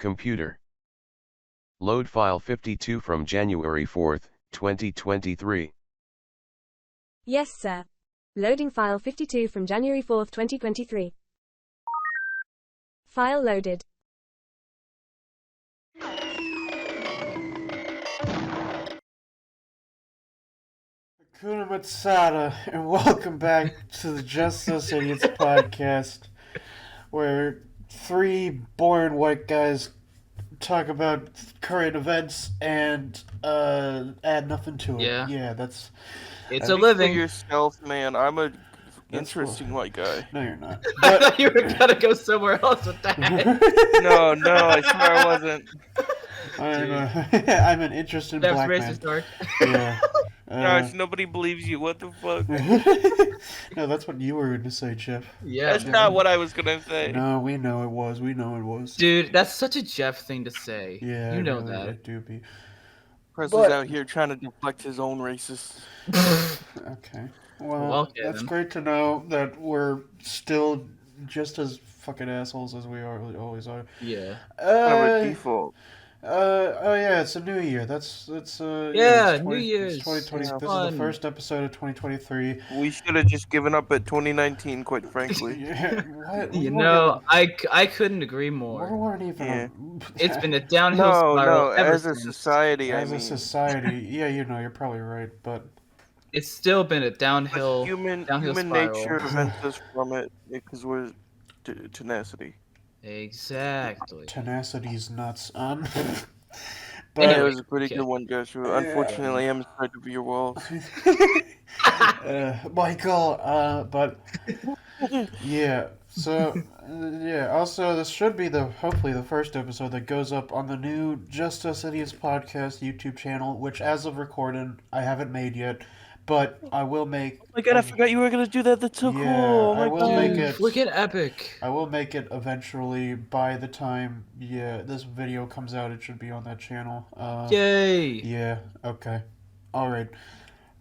Computer. Load file 52 from January 4, 2023. Yes, sir. Loading file 52 from January 4th, 2023. File loaded. Kuna Matata, and welcome back to the Justice Idiots podcast, where three boring white guys talk about current events and add nothing to it. Yeah. That's It's a Speak living. for yourself, man. I'm a That's interesting white guy. no, you're not. I thought you were gonna go somewhere else with that. No, I swear I wasn't. I'm an interesting That's black man. racist, Dark. Yeah. Gosh, nobody believes you. What the fuck? No, that's what you were going to say, Jeff. Yeah, That's not what I was gonna say. No, we know it was. We know it was. dude. That's such a Jeff thing to say. Yeah, you know really, that. it do be. Presley's out here trying to deflect his own racist. Okay. Well, Okay, that's then. great to know that we're still just as fucking assholes as we always are. Yeah. Kind of a default. Oh yeah, it's a new year. That's Yeah, it's New Year's. It's 2020. Yeah, This is fun. the first episode of 2023. We should have just given up at 2019, quite frankly. Yeah, what? You know, I couldn't agree We more. weren't even. Yeah. It's been a downhill No, spiral ever as a since. society, as I a mean. society. Yeah, you're probably right, but It's still been a But downhill human spiral. nature prevents us from it because we're tenacity. Exactly. tenacity's nuts. But Anyway, it was a pretty okay. good one, Joshua. Unfortunately, I'm inside of your walls. Michael, but yeah, so yeah, also this should be hopefully the first episode that goes up on the new Justice Idiots podcast YouTube channel, which as of recording I haven't made yet, but I will make. Oh my god, I forgot you were gonna do that. That's so Yeah, cool. Oh my I will make Dude, it. look at Epic. I will make it eventually. By the time this video comes out, it should be on that channel. Yay. Yeah. Okay. All right.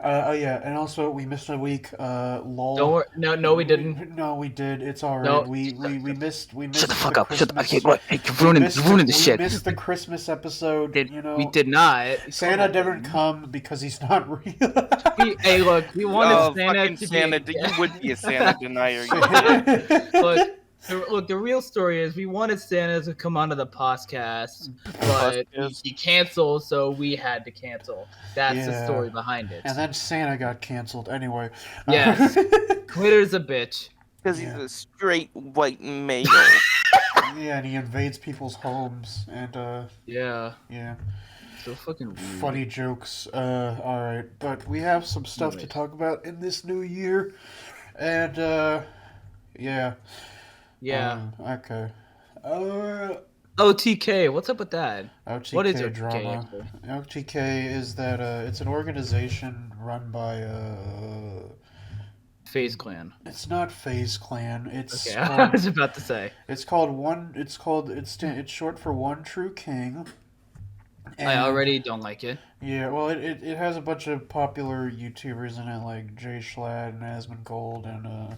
Oh yeah, and also we missed a week. Lol. Don't worry. No, we didn't. No, we did. It's all right. No. We missed. Shut the fuck up. Christmas- Hey, you're ruining the shit. We missed the Christmas episode. You know, We did not. Santa didn't come because he's not real. Hey, look, we wanted Oh, Santa fucking to Santa! be. You would be a Santa denier. You Look, the real story is we wanted Santa to come onto the podcast, but he canceled, so we had to cancel. That's the Yeah. story behind it. And then Santa got canceled anyway. Yes. Twitter's a bitch. Because he's a straight white male. Yeah, and he invades people's homes and Yeah. yeah. So fucking rude. Funny jokes. All right, but we have some stuff to Anyways. talk about in this new year, and yeah. Yeah. Okay. OTK, what's up with that? OTK What is OTK, drama? actually? OTK is that it's an organization run by FaZe Clan. It's not FaZe Clan. It's Okay, I was about to say. It's short for One True King. I already don't like it. Yeah, well, it has a bunch of popular YouTubers in it, like Jay Schlatt and Asmongold and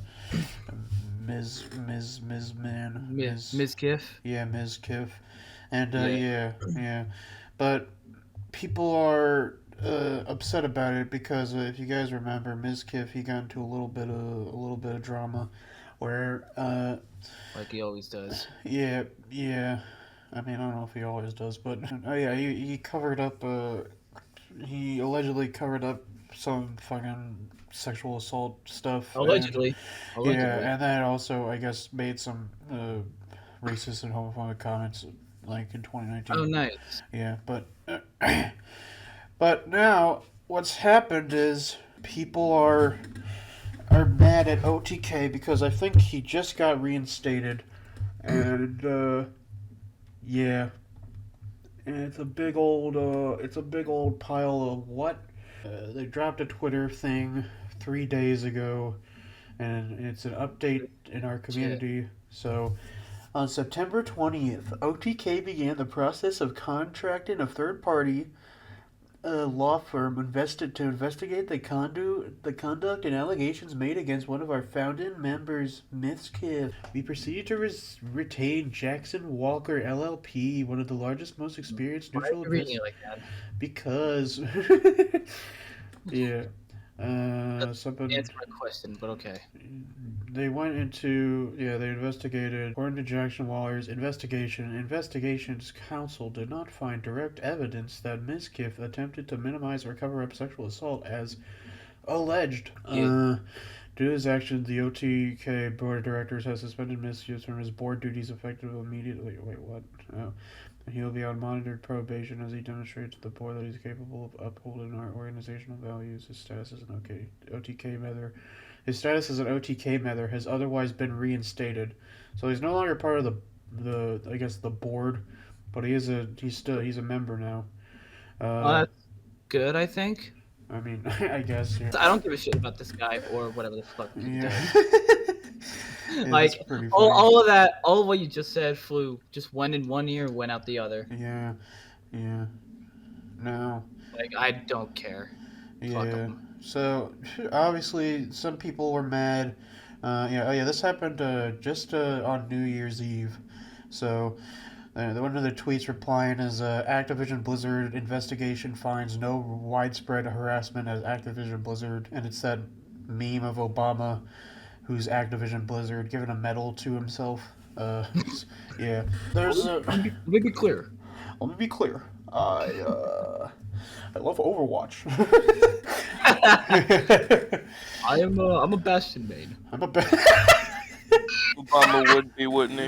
Ms. Kiff. Yeah, Ms. Kiff, and yeah, but people are upset about it because if you guys remember, Ms. Kiff, he got into a little bit of drama, where Like he always does. yeah. I mean, I don't know if he always does, but oh yeah, he covered up. He allegedly covered up some fucking sexual assault stuff. Allegedly. Yeah, and then also, I guess, made some racist and homophobic comments, like in 2019. Oh, nice. Yeah, but now what's happened is people are mad at OTK because I think he just got reinstated, and yeah, and it's a big old pile of what? They dropped a Twitter thing 3 days ago, and it's an update in our community. So, on September 20th, OTK began the process of contracting a third party law firm investigate the conduct and allegations made against one of our founding members, Miss Kiff. We proceeded to retain Jackson Walker LLP, one of the largest, most experienced Why neutral are you reading investors. it like that? Because, yeah, something. Answer my question, but okay. They went into, they investigated. According to Jackson Waller's investigations counsel did not find direct evidence that Ms. Kiff attempted to minimize or cover up sexual assault as alleged. Yeah. Due to his actions, the OTK board of directors has suspended Ms. Kiff from his board duties effective immediately. Wait, what? Oh. He will be on monitored probation as he demonstrates to the board that he's capable of upholding our organizational values. His status as an OTK member. His status as an OTK member has otherwise been reinstated, so he's no longer part of the board, but he's a member now. That's good, I think. I mean, I guess. Yeah. I don't give a shit about this guy or whatever the fuck he does. Yeah, Like all of that, all of what you just said just went in one ear and went out the other. Yeah. No. Like I don't care. Yeah. Fuck 'em. So obviously some people were mad. This happened just on New Year's Eve. So one of the tweets replying is Activision Blizzard investigation finds no widespread harassment as Activision Blizzard, and it's that meme of Obama who's Activision Blizzard giving a medal to himself. Yeah. There's let me be clear. Let me be clear. I love Overwatch. I'm a Bastion main. I'm a Obama would be, wouldn't he?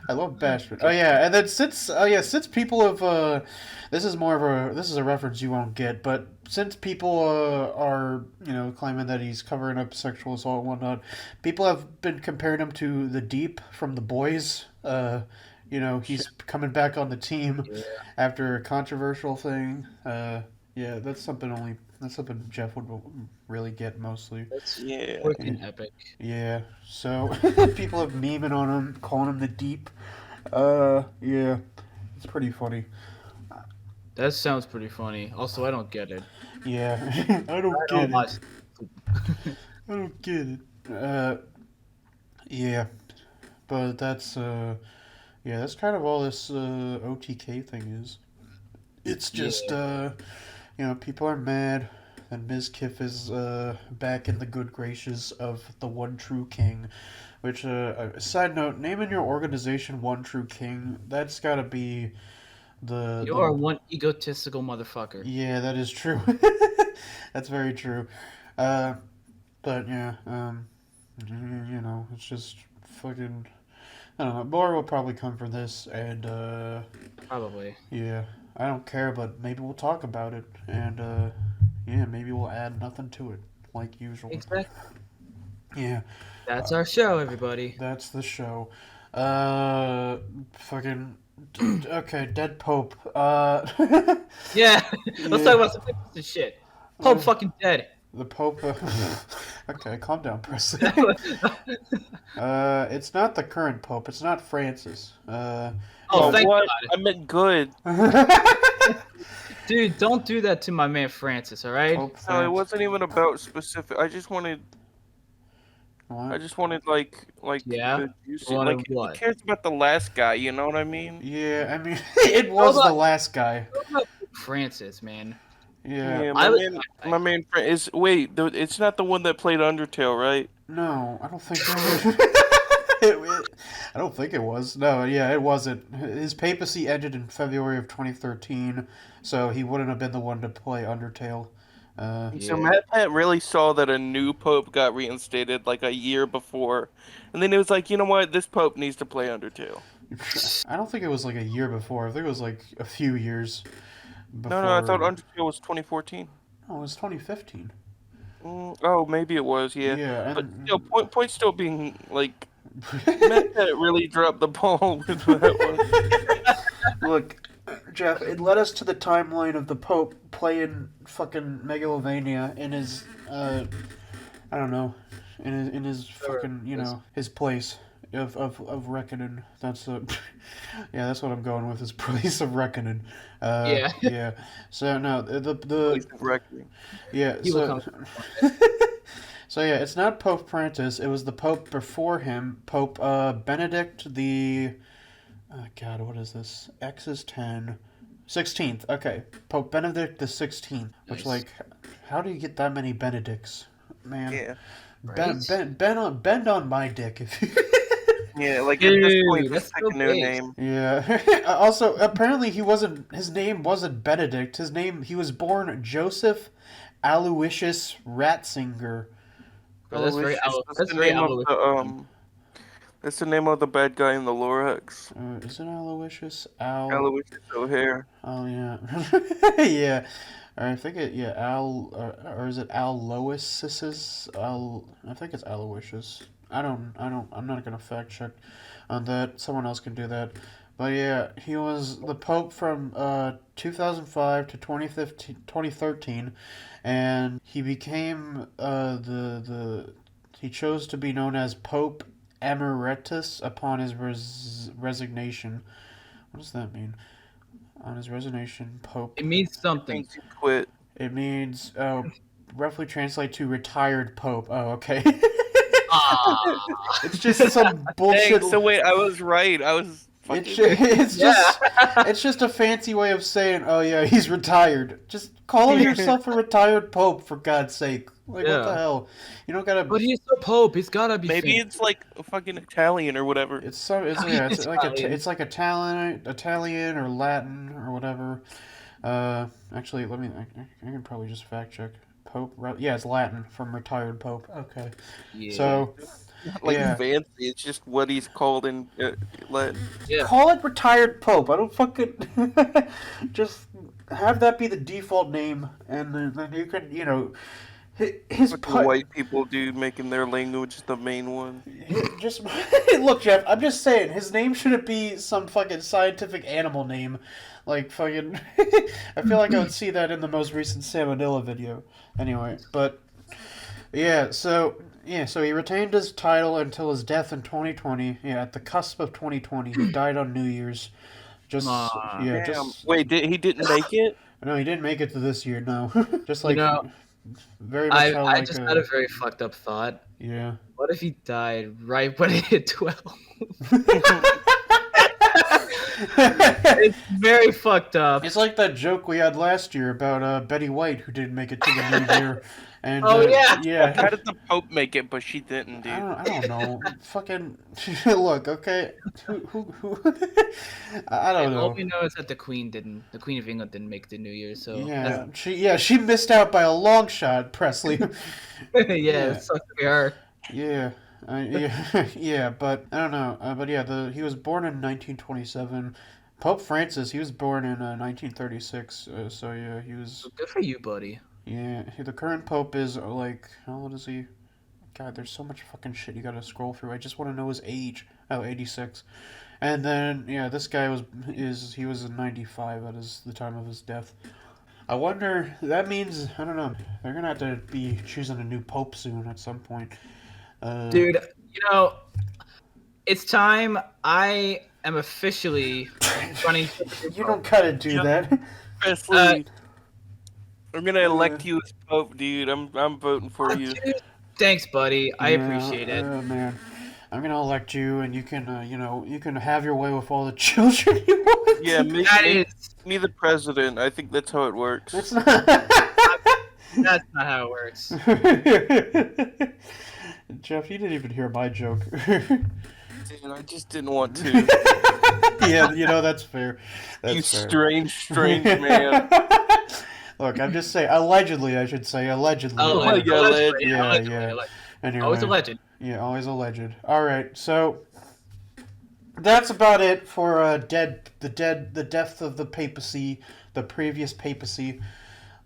I love Bastion. Oh yeah, and then since people have this is a reference you won't get, but since people are claiming that he's covering up sexual assault and whatnot, people have been comparing him to the Deep from The Boys. He's coming back on the team after a controversial thing. That's something Jeff would really get mostly. Freaking epic. Yeah, so people have memeing on him, calling him the Deep. It's pretty funny. That sounds pretty funny. Also, I don't get it. Yeah, I don't get it. I don't get it. Yeah, but that's that's kind of all this OTK thing is. It's just people are mad, and Ms. Kiff is back in the good graces of the One True King. Which, side note, naming your organization One True King, that's gotta be You are one egotistical motherfucker. Yeah, that is true. That's very true. But yeah, it's just fucking. I don't know. More will probably come from this, and Probably. yeah, I don't care, but maybe we'll talk about it, and maybe we'll add nothing to it like usual. Exactly. Yeah. That's our show, everybody. That's the show. Fucking. Okay, Dead Pope. Yeah, let's talk about some interesting shit. Pope fucking dead. The Pope. Okay, calm down, Presley. It's not the current Pope. It's not Francis. Thank what? God. I meant good. Dude, don't do that to my man Francis, all right? Pope No, it Francis. wasn't even about specific. I just wanted like Yeah? the juicy. You wanted Like what? who cares about the last guy? You know what I mean? Yeah, I mean, it was Hold the on. last guy. Francis, man. Yeah. Yeah, I was- my main friend is it's not the one that played Undertale, right? No, I don't think I don't think it was. No, yeah, it wasn't. His papacy ended in February of 2013, so he wouldn't have been the one to play Undertale. So Matt really saw that a new pope got reinstated like a year before, and then it was like, you know what, this pope needs to play Undertale. I don't think it was like a year before. I think it was like a few years before. No, I thought Undertale was 2014. No, it was 2015. Oh, maybe it was, yeah. Yeah, But and still, point still being like, Matt really dropped the ball with that one. Look, Jeff, it led us to the timeline of the Pope playing fucking Megalovania in his, I don't know, in his fucking, his place. of reckoning. That's yeah, that's what I'm going with. Is place of reckoning. Yeah. Yeah. So no, Place of reckoning. yeah. He will So come. so yeah, it's not Pope Francis. It was the Pope before him, Pope Benedict the. Oh God, what is this? X is 10. 16th. Okay, Pope Benedict the 16th. Which Nice. how do you get that many Benedicts, man? Yeah. Bend, Right? bend on my dick if you. Yeah, like at this point, Dude, just that's pick so a new big. name. Yeah. Also, apparently his name wasn't Benedict. He was born Joseph Aloysius Ratzinger. Bro, that's very Aloysius. That's that's the very name of the Aloysian. That's the name of the bad guy in the Lorax. Is it Aloysius? Aloysius O'Hare. Oh, yeah. Yeah. I think yeah, or is it Aloysius? I think it's Aloysius. I'm not gonna fact check on that. Someone else can do that. But yeah, he was the Pope from 2005 to 2013, and he became he chose to be known as Pope Emeritus upon his resignation. What does that mean? On his resignation, Pope. It means something. Means you quit. It means roughly translate to retired Pope. Oh, okay. Ah. It's just some bullshit. Dang, so wait, I was right. I was fucking. It's just a fancy way of saying, oh yeah, he's retired. Just call yourself a retired Pope for God's sake. Like what the Yeah. hell? You don't gotta. But he's the Pope. He's gotta be. Maybe fancy. it's like fucking Italian or whatever. It's it's like Italian or Latin or whatever. Actually, I can probably just fact check. Pope, yeah, it's Latin from retired Pope. Okay, Yeah. so Like yeah. fancy. It's just what he's called in Latin. Yeah. Call it retired Pope. I don't fucking just have that be the default name, and then you can his What do white people do, making their language the main one. just look, Jeff. I'm just saying his name shouldn't be some fucking scientific animal name, like fucking. I feel like I would see that in the most recent Salmonella video. Anyway, but so he retained his title until his death in 2020. Yeah, at the cusp of 2020, he died on New Year's. Just Damn. just Wait, he didn't make it? no, he didn't make it to this year. No, just like very much I how I like just had a very fucked up thought. yeah. What if he died right when he hit 12? It's very fucked up. It's like that joke we had last year about Betty White who didn't make it to the new year. And Oh, yeah. yeah. How did the Pope make it, but she didn't, dude? I don't know. Fucking look, okay. Who I don't All know. we know is that the Queen of England didn't make the New Year, so Yeah, she missed out by a long shot, Presley. yeah, it sucks to be her. Yeah. Yeah, but I don't know. But yeah, he was born in 1927. Pope Francis, he was born in 1936. So yeah, he was. Good for you, buddy. Yeah, the current pope is like, how old is he? God, there's so much fucking shit you gotta scroll through. I just want to know his age. Oh, 86. And then yeah, this guy was in 95 at the time of his death. I wonder. That means I don't know. They're gonna have to be choosing a new pope soon at some point. Dude, it's time. I am officially running. You don't gotta do that. Presley, I'm gonna elect you as Pope, dude. I'm voting for you. Dude, thanks, buddy. I appreciate it. Man, I'm gonna elect you, and you can, you can have your way with all the children you want. Yeah, That is me the president. I think that's how it works. That's not. that's not how it works. Jeff, you didn't even hear my joke. Dude, I just didn't want to. Yeah, that's fair. That's You fair. strange man. Look, I'm just saying. Allegedly, I should say allegedly. Oh my God, Yeah. Anyway, Always a legend. Yeah, always alleged. All right, so that's about it for the death of the papacy, the previous papacy.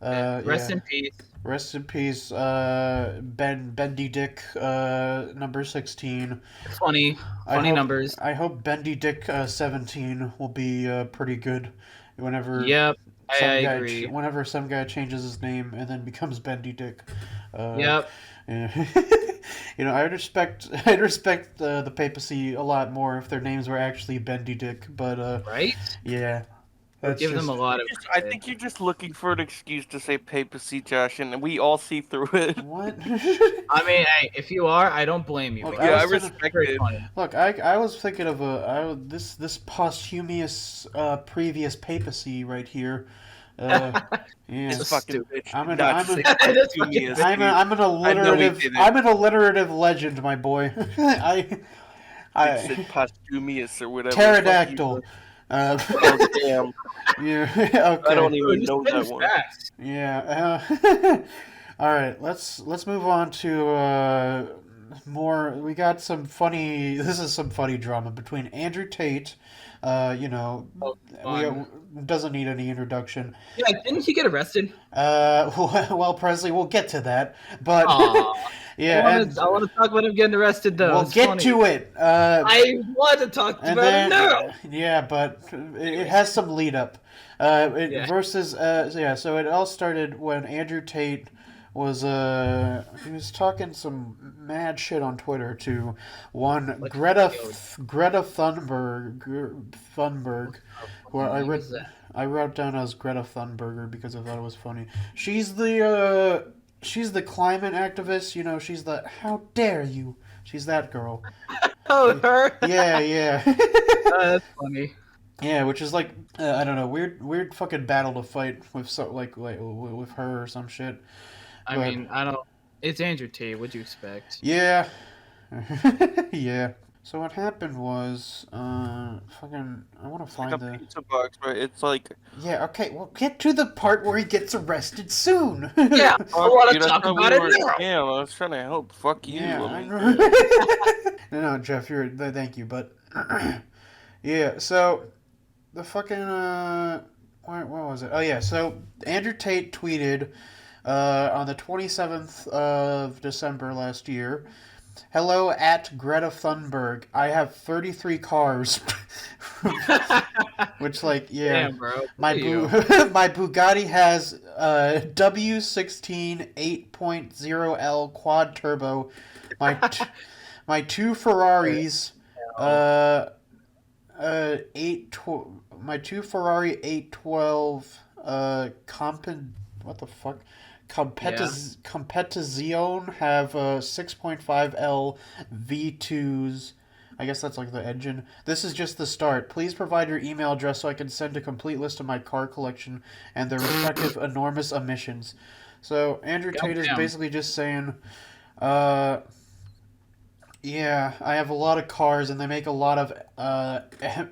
Rest in peace. Rest in peace, Bendy Dick, number 16. Funny numbers. I hope Bendy Dick 17 will be pretty good whenever. Yep, I agree. Whenever some guy changes his name and then becomes Bendy Dick. Yep. Yeah. I respect the papacy a lot more if their names were actually Benedict, but Right? yeah, that's Give them a lot of I credit. think you're just looking for an excuse to say papacy, Josh, and we all see through it. what. I mean, hey, if you are, I don't blame you. Look, but Yeah, I was thinking- respect very it. funny. Look, I was thinking of this posthumous previous papacy right here. Yeah. It's So fucking stupid. bitch. I'm an- Not I'm to an- say That's posthumous, fucking- dude. I'm an alliterative did it. I'm an alliterative legend, my boy. They said I posthumous or whatever. pterodactyl. Oh, damn. Yeah. Okay. I don't Bro, even just know spit that his one. facts. Yeah. All right. Let's move on to more. We got some funny. This is some funny drama between Andrew Tate. Oh, fun. Doesn't need any introduction. Yeah, didn't he get arrested? Well, Presley, we'll get to that. But Aw. yeah, I and want to talk about him getting arrested, though. we'll It's get funny. to it. I want to talk And about then, it now. yeah, but it has some lead up. Yeah. Versus, so it all started when Andrew Tate was he was talking some mad shit on Twitter to one What Greta video? Greta Thunberg, who Who was that? I wrote down as Greta Thunberger because I thought it was funny. She's the climate activist. She's the how dare you. She's that girl. Oh, her. Yeah. That's funny. Yeah, which is like I don't know, weird fucking battle to fight with with her or some shit. I But- mean, I don't. It's Andrew Tate. What'd you expect? Yeah, yeah. So what happened was fucking I want to It's like find a the pizza box, but it's like. yeah. Okay, we'll get to the part where he gets arrested soon. Yeah, I want Dude, to I talk thought about we it were now. scam. I was trying to help. Fuck you. Yeah, I I mean, know. No, Jeff, thank you, but yeah. So the fucking what was it? Oh yeah. So Andrew Tate tweeted on the 27th of December last year. Hello at Greta Thunberg. I have 33 cars. Which like yeah. Damn, bro. My Look at you. my Bugatti has W16 8.0L quad turbo. My two Ferraris my two Ferrari 812 what the fuck? Competizione have 6.5L V2s. I guess that's like the engine. This is just the start. Please provide your email address so I can send a complete list of my car collection and their respective enormous emissions. So Andrew Tate is Goddamn. basically just saying, yeah, I have a lot of cars and they make a lot of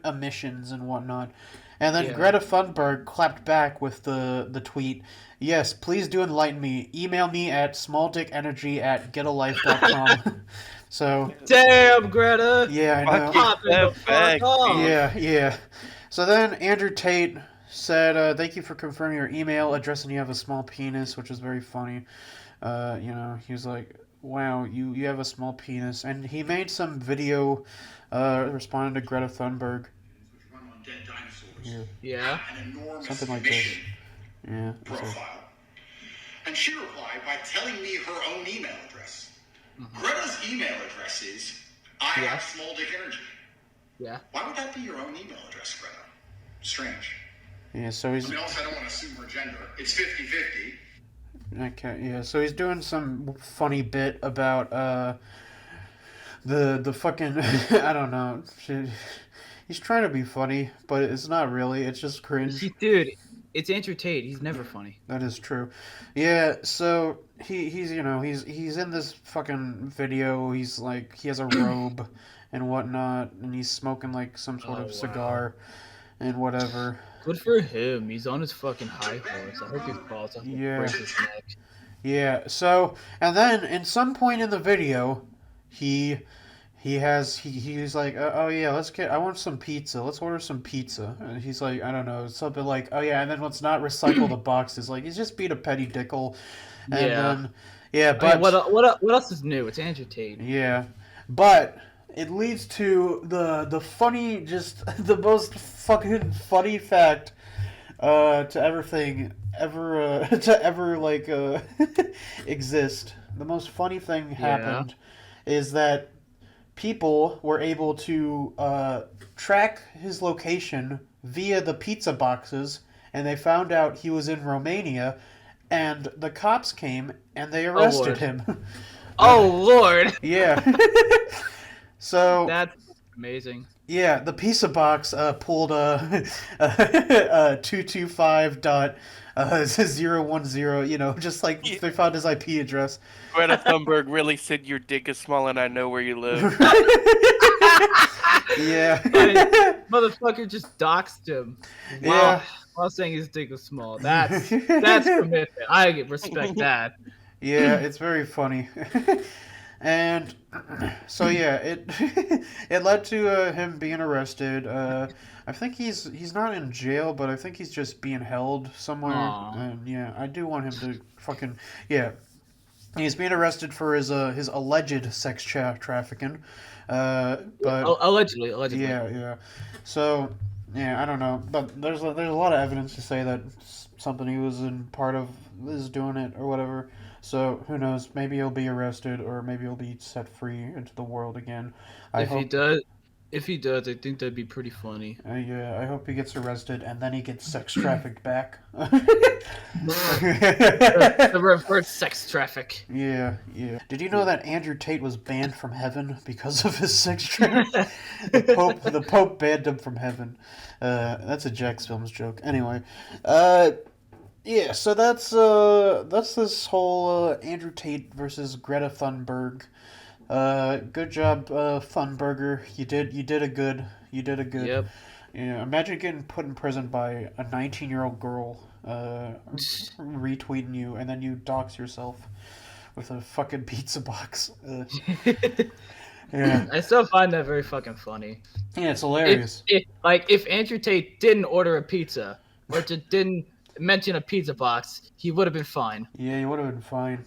emissions and whatnot. And then Yeah. Greta Thunberg clapped back with the tweet, yes, please do enlighten me. Email me at smalldickenergy@getalife.com. So, Damn, Greta. yeah, I know. Fuck you. Popping the Step back, fuck off. Yeah. So then Andrew Tate said, thank you for confirming your email address and you have a small penis, which is very funny. He was like, wow, you have a small penis. And he made some video responding to Greta Thunberg. Yeah. An enormous Something like this. mission Yeah. so- profile. And she replied by telling me her own email address. Greta's email address is I Yeah. have small dick energy. Yeah. Why would that be your own email address, Greta? Strange. Yeah, so he's I mean, also, I don't want to assume her gender. It's 50-50. okay. Yeah, so he's doing some funny bit about the fucking I don't know. He's trying to be funny, but it's not really. It's just cringe. Dude, it's Andrew Tate. He's never funny. That is true. Yeah, so he's in this fucking video. He's like he has a robe and whatnot, and he's smoking like some sort Oh, of wow. cigar and whatever. Good for him. He's on his fucking high horse. I hope he falls off and Yeah. breaks his neck. Yeah. So and then in some point in the video, he's like, oh yeah, I want some pizza. Let's order some pizza. And he's like, I don't know, something like, oh yeah, and then let's not recycle the boxes. Like he's just being a petty dickle. And Yeah. then, yeah, I mean, but what else is new? It's Andrew Tate. yeah, but it leads to the funny, just the most fucking funny fact to ever like exist. The most funny thing happened, is that people were able to track his location via the pizza boxes, and they found out he was in Romania, and the cops came and they arrested him. Oh Lord! Yeah. So That's amazing. yeah, the pizza box pulled 225.010, just like they found his IP address. Greta Thunberg really said your dick is small and I know where you live. Yeah. Motherfucker just doxed him. Yeah. While saying his dick was small. That's commitment. I respect that. Yeah, it's very funny. And so yeah, it it led to him being arrested. I think he's not in jail, but I think he's just being held somewhere. Aw. And yeah, I do want him to fucking yeah. He's being arrested for his alleged sex trafficking. But Allegedly. yeah. So yeah, I don't know, but there's a lot of evidence to say that something he was in part of is doing it or whatever. So who knows? Maybe he'll be arrested, or maybe he'll be set free into the world again. If he does, I think that'd be pretty funny. Yeah, I hope he gets arrested and then he gets sex trafficked back. The reverse sex traffic. Yeah. Did you know that Andrew Tate was banned from heaven because of his sex trafficking? The Pope banned him from heaven. That's a Jax Films joke. Anyway, yeah. So that's this whole Andrew Tate versus Greta Thunberg. Good job, Thunberger. You did a good. Yep. Yeah. Imagine getting put in prison by a 19-year-old girl. Retweeting you, and then you dox yourself with a fucking pizza box. Yeah. I still find that very fucking funny. Yeah, it's hilarious. If Andrew Tate didn't order a pizza or just didn't mention a pizza box, he would have been fine. Yeah, he would have been fine,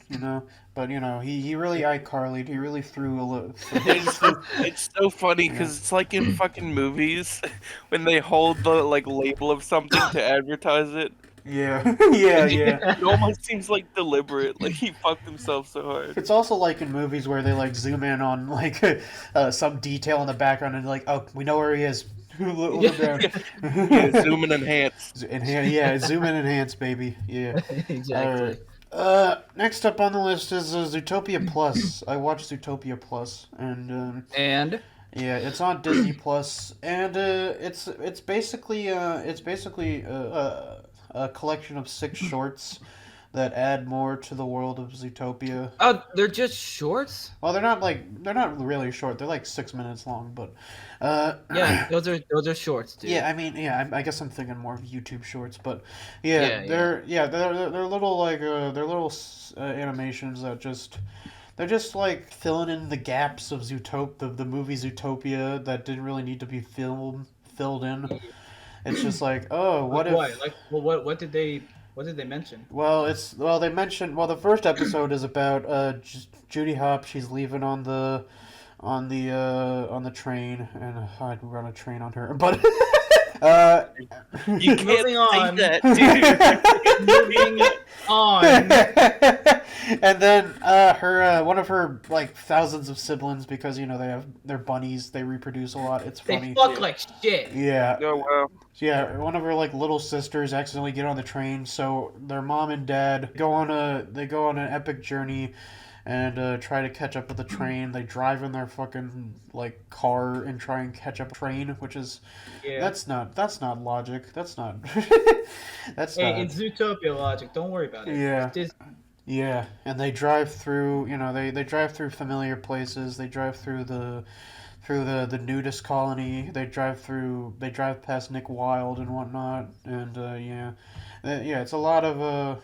But he really iCarly'd. He really threw a little. It's so funny because it's like in fucking movies when they hold the label of something to advertise it. Yeah. It almost seems like deliberate. Like he fucked himself so hard. It's also like in movies where they zoom in on some detail in the background and oh, we know where he is. Look down. Yeah, zoom and enhance. Zoom and enhance, baby. Yeah. Exactly. Next up on the list is Zootopia Plus. I watched Zootopia Plus, and yeah, it's on Disney Plus, and it's basically a collection of 6 shorts that add more to the world of Zootopia. Oh, they're just shorts? Well, they're not really short. They're 6 minutes long, but yeah, those are shorts, dude. Yeah, I mean, I guess I'm thinking more of YouTube shorts, but they're little animations that they're just filling in the gaps of the movie Zootopia that didn't really need to be filled in. It's just what did they mention? Well, they mentioned the first episode is about Judy Hopps. She's leaving on the train, and I'd run a train on her, but you can't say that, dude. Moving on. And then her one of her thousands of siblings, because they're bunnies, they reproduce a lot. It's funny. They fuck like shit. Yeah. Oh wow. Yeah, one of her little sisters accidentally get on the train, so their mom and dad go on an epic journey and try to catch up with the train. They drive in their fucking car and try and catch up a train, which is that's not logic. That's not It's Zootopia logic. Don't worry about it. Yeah. Yeah, and they drive through, they drive through familiar places. They drive through the nudist colony. They drive past Nick Wilde and whatnot, and it's a lot of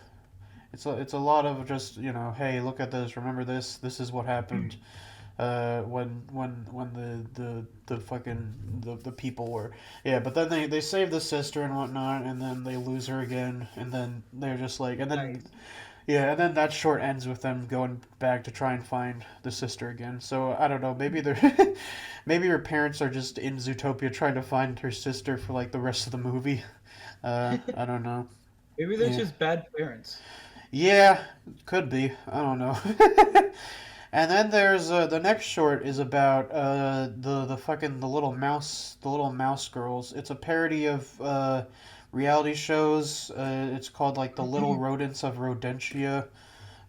it's a lot of just hey, look at this, remember this is what happened when the fucking the people were but then they save the sister and whatnot, and then they lose her again, and then they're just and then and then that short ends with them going back to try and find the sister again. So I don't know. Maybe maybe her parents are just in Zootopia trying to find her sister for the rest of the movie. I don't know. Maybe they're just bad parents. Yeah, could be. I don't know. And then there's the next short is about the little mouse girls. It's a parody of reality shows. It's called like the Little Rodents of Rodentia.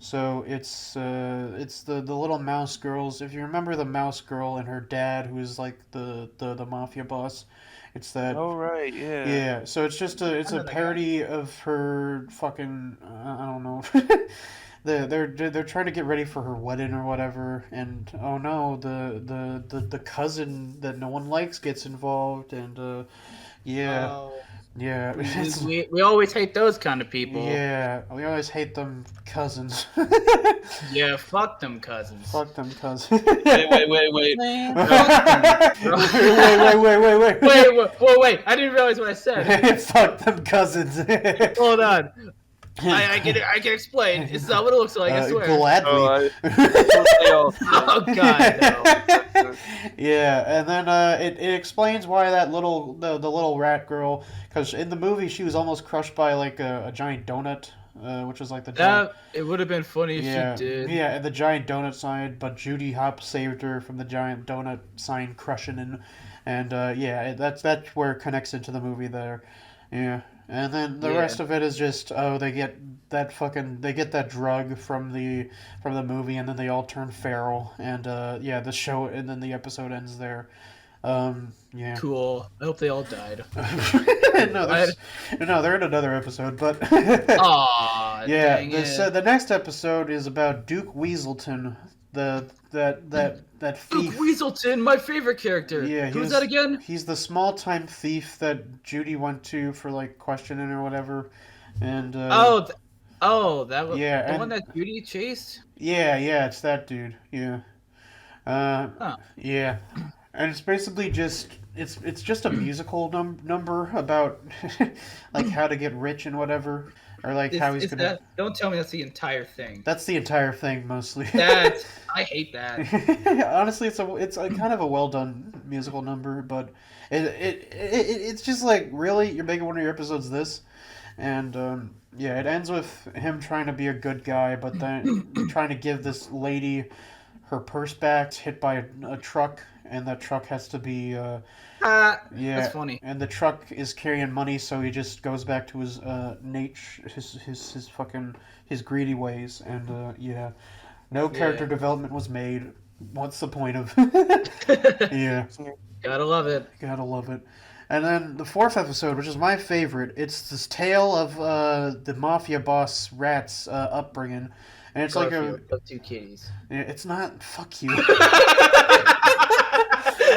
So it's the little mouse girls. If you remember the mouse girl and her dad, who is like the mafia boss, it's that. Oh right, yeah. Yeah, so it's I a know that guy. parody of her fucking I don't know. They're trying to get ready for her wedding or whatever, and oh no, the cousin that no one likes gets involved, and yeah, Oh, yeah, it's, we always hate those kind of people. yeah, we always hate them cousins. Yeah, fuck them cousins. Fuck them cousins. Wait. wait, wait. Wait! I didn't realize what I said. Fuck them cousins. Hold on. I can explain. It's not what it looks like. I swear. Gladly. Oh God, no. Yeah, and then it explains why that the little rat girl, because in the movie she was almost crushed by like a giant donut, which was like the giant. It would have been funny if Yeah, she did. yeah, and the giant donut sign, but Judy Hop saved her from the giant donut sign crushing, and yeah, that's where it connects into the movie there. Yeah. And then the rest of it is just they get that drug from the movie, and then they all turn feral, and yeah, the show, and then the episode ends there. Yeah. Cool. I hope they all died. No, they're in another episode, but Aw, yeah, dang this it. the next episode is about Duke Weaselton, that Duke thief. Weaselton, my favorite character. Yeah, Who's that again? He's the small-time thief that Judy went to for like questioning or whatever, and That was yeah, the and one that Judy chased. yeah, it's that dude. Yeah, Oh. yeah, and it's basically it's just a musical number about like how to get rich and whatever, or like how he's gonna. Don't tell me that's the entire thing. That's the entire thing mostly. I hate that. Honestly, it's a kind of a well done musical number, but it's just like, really, you're making one of your episodes this, and yeah, it ends with him trying to be a good guy, but then trying to give this lady her purse back hit by a truck, and that truck has to be yeah, That's funny. and the truck is carrying money, so he just goes back to his his fucking his greedy ways, and yeah. No character development was made. What's the point of? Yeah, Gotta love it. gotta love it. And then the fourth episode, which is my favorite, it's this tale of the mafia boss rat's upbringing, and it's Garfield of two kitties. it's not. Fuck you.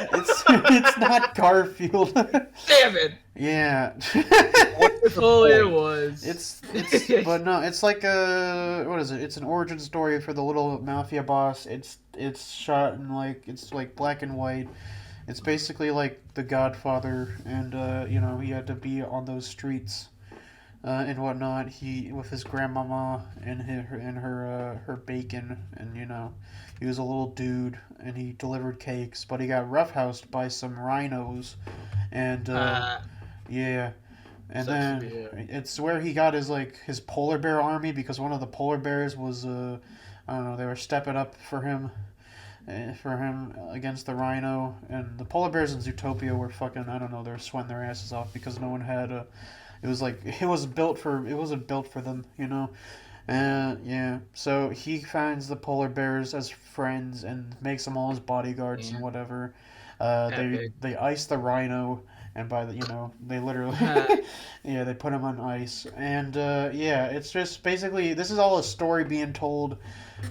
It's not Garfield. Damn it! Yeah. It was. It's but no, it's like what is it? It's an origin story for the little mafia boss. It's shot in it's like black and white. It's basically like The Godfather, and you know, he had to be on those streets and whatnot. He with his grandmama and her bacon, and you know, he was a little dude and he delivered cakes, but he got roughhoused by some rhinos, and yeah. And then it's where he got his polar bear army, because one of the polar bears was I don't know, they were stepping up for him against the rhino, and the polar bears in Zootopia were fucking, I don't know, they were sweating their asses off because no one had it was like it wasn't built for them, you know. And yeah, so he finds the polar bears as friends and makes them all his bodyguards and whatever. They ice the rhino, and by the, you know, they literally yeah, they put him on ice, and yeah, it's just basically, this is all a story being told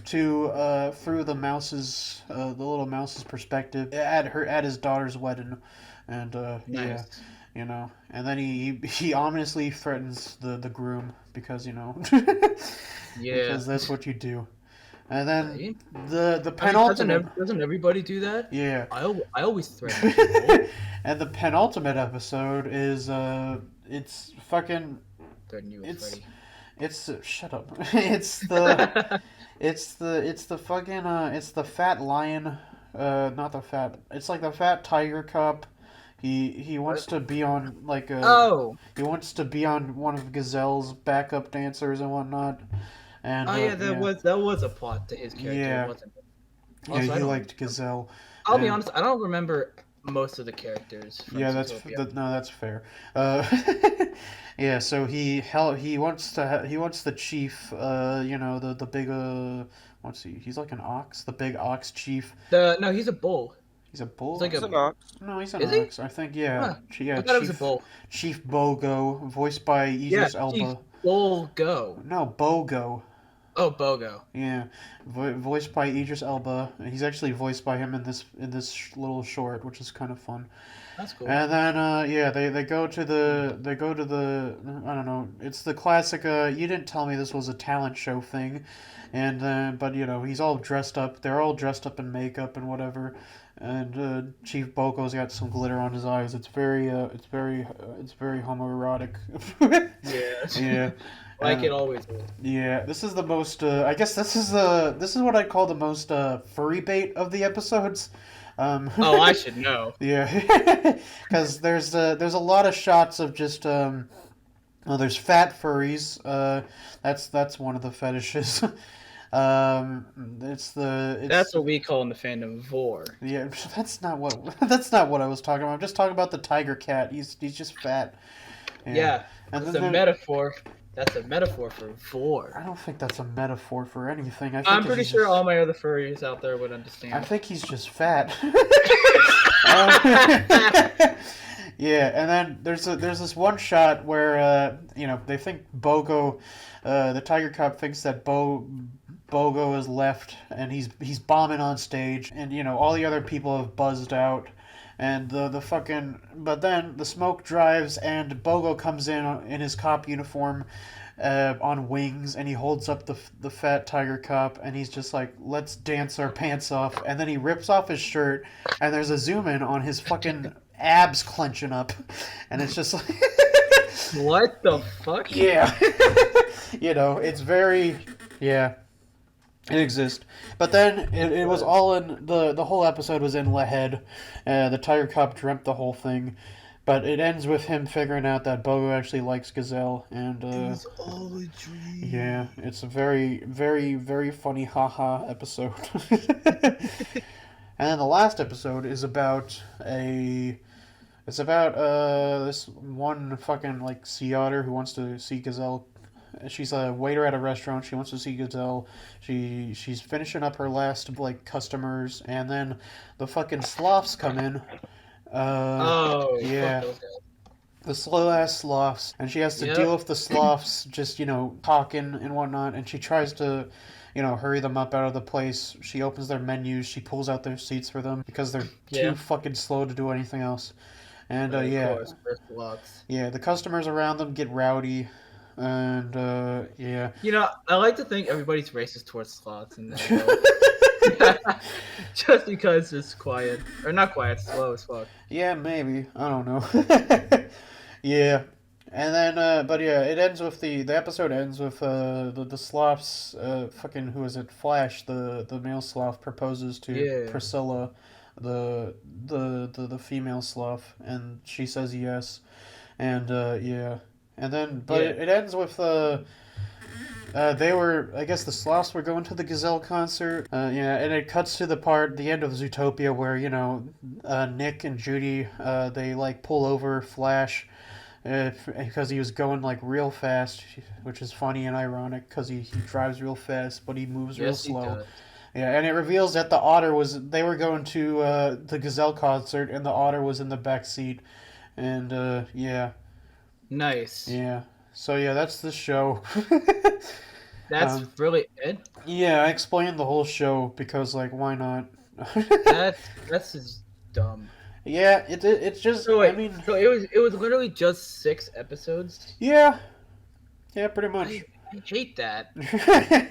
to through the little mouse's perspective at his daughter's wedding, and yeah, you know, and then he ominously threatens the groom, because, you know, because that's what you do. And then the penultimate. Doesn't everybody do that? Yeah. I always threaten people. And the penultimate episode is it's fucking. Threaten you with Freddy. It's shut up. It's the it's the fucking it's the fat lion. Not the fat. It's like the fat tiger cub. He wants to be on like a. He wants to be on one of Gazelle's backup dancers and whatnot. And that was a plot to his character, wasn't it? Yeah, Also, I he don't liked Gazelle. I'll be and- honest, I don't remember most of the characters from Yeah, Zootopia. no, that's fair. Yeah, so he wants the chief. You know, the big what's he? He's like an ox, the big ox chief. No, he's a bull. He's a bull. He's like He's a an ox. No, he's an Is he? ox. I think yeah, Huh. yeah. I thought it was a bull. Chief Bogo, voiced by Yeah, Idris Elba. Chief Bull Go. No, Bogo. Oh, Bogo. Yeah, voiced by Idris Elba. He's actually voiced by him in this little short, which is kind of fun. That's cool. And then yeah, they go to the I don't know. It's the classic. You didn't tell me this was a talent show thing, and but you know he's all dressed up. They're all dressed up in makeup and whatever. And Chief Boko's got some glitter on his eyes. It's very homoerotic. Yeah. Yeah. Like it always is. Yeah, this is the most. I guess this is what I call the most furry bait of the episodes. Oh, I should know. Yeah, because there's a lot of shots of just well, there's fat furries. That's one of the fetishes. That's what we call in the fandom vor. Yeah, that's not what I was talking about. I'm just talking about the tiger cat. He's just fat. Yeah, And that's then a metaphor. That's a metaphor for vor. I don't think that's a metaphor for anything. I'm pretty sure all my other furries out there would I understand. think he's just fat. Yeah, and then there's this one shot where you know they think Bogo, the tiger cop thinks that Bogo is left and he's bombing on stage, and you know all the other people have buzzed out. And but then the smoke drives and Bogo comes in his cop uniform, on wings, and he holds up the fat tiger cop, and he's just like, "Let's dance our pants off." And then he rips off his shirt, and there's a zoom in on his fucking abs clenching up, and it's just like, What the fuck? yeah, you know, it's very, yeah. It exists, but then it was all in the whole episode was in Lehead. The tiger cop dreamt the whole thing, but it ends with him figuring out that Bogo actually likes Gazelle, and all a dream. yeah, it's a very, very, very funny haha episode. And then the last episode is about this one fucking like sea otter who wants to see Gazelle. She's a waiter at a restaurant. She wants to see Gazelle. She's finishing up her last like customers, and then the fucking sloths come in. Oh, yeah. fuck those guys. The slow ass sloths, and she has to Yep. deal with the sloths just, you know, talking and whatnot, and she tries to, you know, hurry them up out of the place. She opens their menus, she pulls out their seats for them because they're Yeah. too fucking slow to do anything else. And Of yeah, course, first lots. yeah, the customers around them get rowdy, and yeah. You know, I like to think everybody's racist towards sloths in that show. Just because it's quiet. Or not quiet, slow as fuck. Yeah, maybe. I don't know. Yeah. And then, but yeah, it ends with the episode ends with the sloths, fucking who is it? Flash, the male sloth proposes to Yeah. Priscilla, the female sloth, and she says yes, and yeah, and then but Yeah. it ends with they were, I guess the sloths were going to the Gazelle concert. Yeah, and it cuts to the end of Zootopia where, you know, Nick and Judy, they like pull over Flash because he was going like real fast, which is funny and ironic because he drives real fast, but he moves real Yes, he slow. does. Yeah, and it reveals that they were going to the Gazelle concert, and the otter was in the back seat. And yeah. Nice. Yeah. So yeah, that's the show. That's really it? Yeah, I explained the whole show because, like, why not? That's just dumb. Yeah, it's just. So wait, I mean, so it was literally just 6 episodes? yeah, pretty much. I hate that.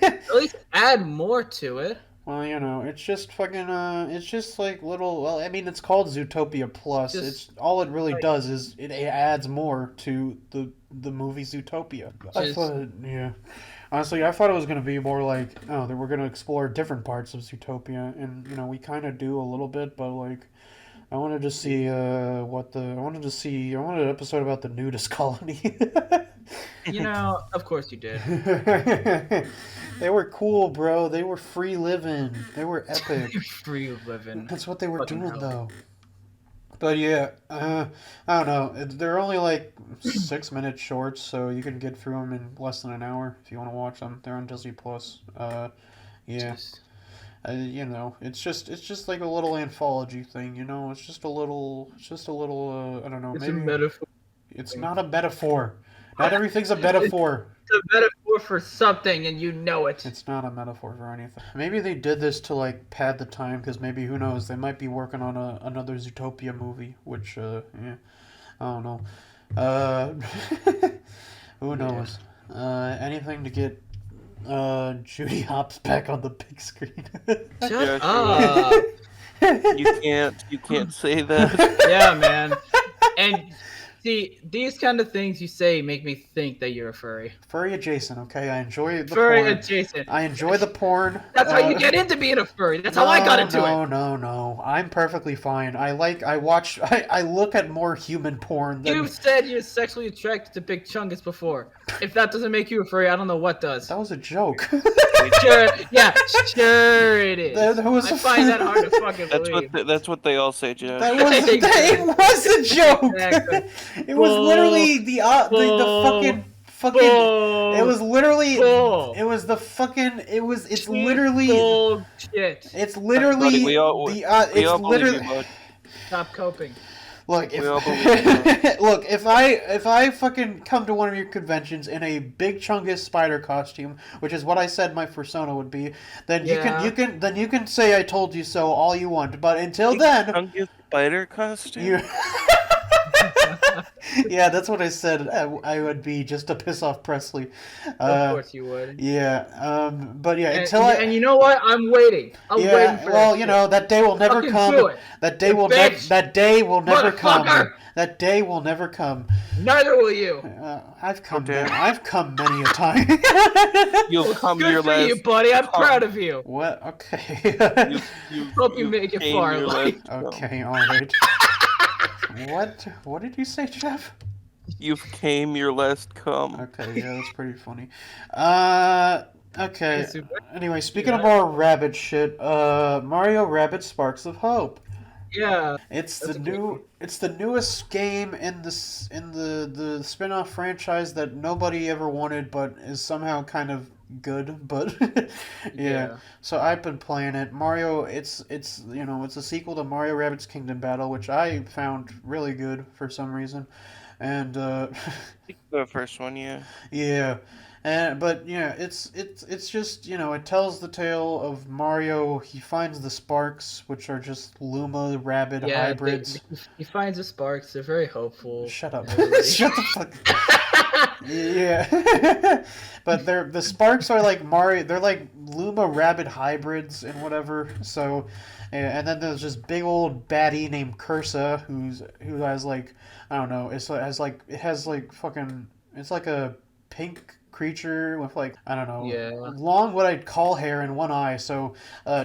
At least add more to it. Well, you know, it's just fucking. It's just like little. Well, I mean, it's called Zootopia Plus. Just, It's all it really does is it adds more to the movie Zootopia. I Just- thought, yeah. Honestly, I thought it was going to be more like, oh, that we're going to explore different parts of Zootopia, and you know, we kind of do a little bit, but like, I wanted to see I wanted an episode about the nudist colony. You know, of course you did. They were cool, bro. They were free living. They were epic. Free living. That's what they were Fucking doing, hell. though. But yeah, I don't know. They're only like 6-minute shorts, so you can get through them in less than an hour if you want to watch them. They're on Disney Plus. Yeah. Just- You know, it's just like a little anthology thing. You know, it's just a little. I don't know. It's a Maybe metaphor. it's not a metaphor. Not everything's a metaphor. It's a metaphor for something, and you know it. It's not a metaphor for anything. Maybe they did this to like pad the time, because maybe who knows? They might be working on another Zootopia movie, which yeah, I don't know. Who knows? Anything to get Judy Hopps back on the big screen. Shut Yeah, up. You can't say that. Yeah, man. And see, these kind of things you say make me think that you're a furry. Furry adjacent, okay? I enjoy the Furry porn. adjacent. I enjoy the porn. That's how you get into being a furry. That's how I got into it. No. I'm perfectly fine. I look at more human porn than... You've said you're sexually attracted to big chungus before. If that doesn't make you a furry, I don't know what does. That was a joke. Sure, yeah, sure it is. That was I find that hard to fucking That's believe. that's what they all say, Jeff. It was a joke. Exactly. It was literally the fucking. It was literally. Bull. It was the fucking. It's literally. Bullshit. It's literally Buddy, we all it's believe you, literally. bud. Stop coping. Look, We all believe you. look, if I fucking come to one of your conventions in a big chungus spider costume, which is what I said my persona would be, then you can say I told you so all you want. But until then, Chungus spider costume. you. Yeah, that's what I said. I would be, just to piss off Presley. Of course you would. Yeah. But yeah, And you know what? I'm waiting. I'm waiting for well, that you know, that day will never Fucking come. do it. That day You will bitch. that day will never come. Motherfucker. That day will never come. shit. Neither will you. I've come. damn. I've come many a time. You'll come Good your for last. you, buddy. I'm come. proud of you. What? Okay. Hope you make it came far in your life. last come. Okay. All right. What did you say, Jeff? You've came your last come. Okay. Yeah, that's pretty funny. Okay. Yes, you- Anyway, speaking of more rabbit shit, Mario Rabbids Sparks of Hope. Yeah. It's That's it's the newest game in the spin-off franchise that nobody ever wanted, but is somehow kind of good. But yeah. So I've been playing it. Mario, it's you know, it's a sequel to Mario Rabbids Kingdom Battle, which I found really good for some reason. And The first one, yeah. yeah. But yeah, it's just, you know, it tells the tale of Mario. He finds the sparks, which are just Luma rabbit hybrids. He finds the sparks. They're very hopeful. Shut up. Really. Shut the fuck. Yeah. But the sparks are like Mario. They're like Luma rabbit hybrids and whatever. So, and then there's this big old baddie named Cursa who has like, I don't know. It has like fucking. It's like a pink creature with like, I don't know, long what I'd call hair and one eye. So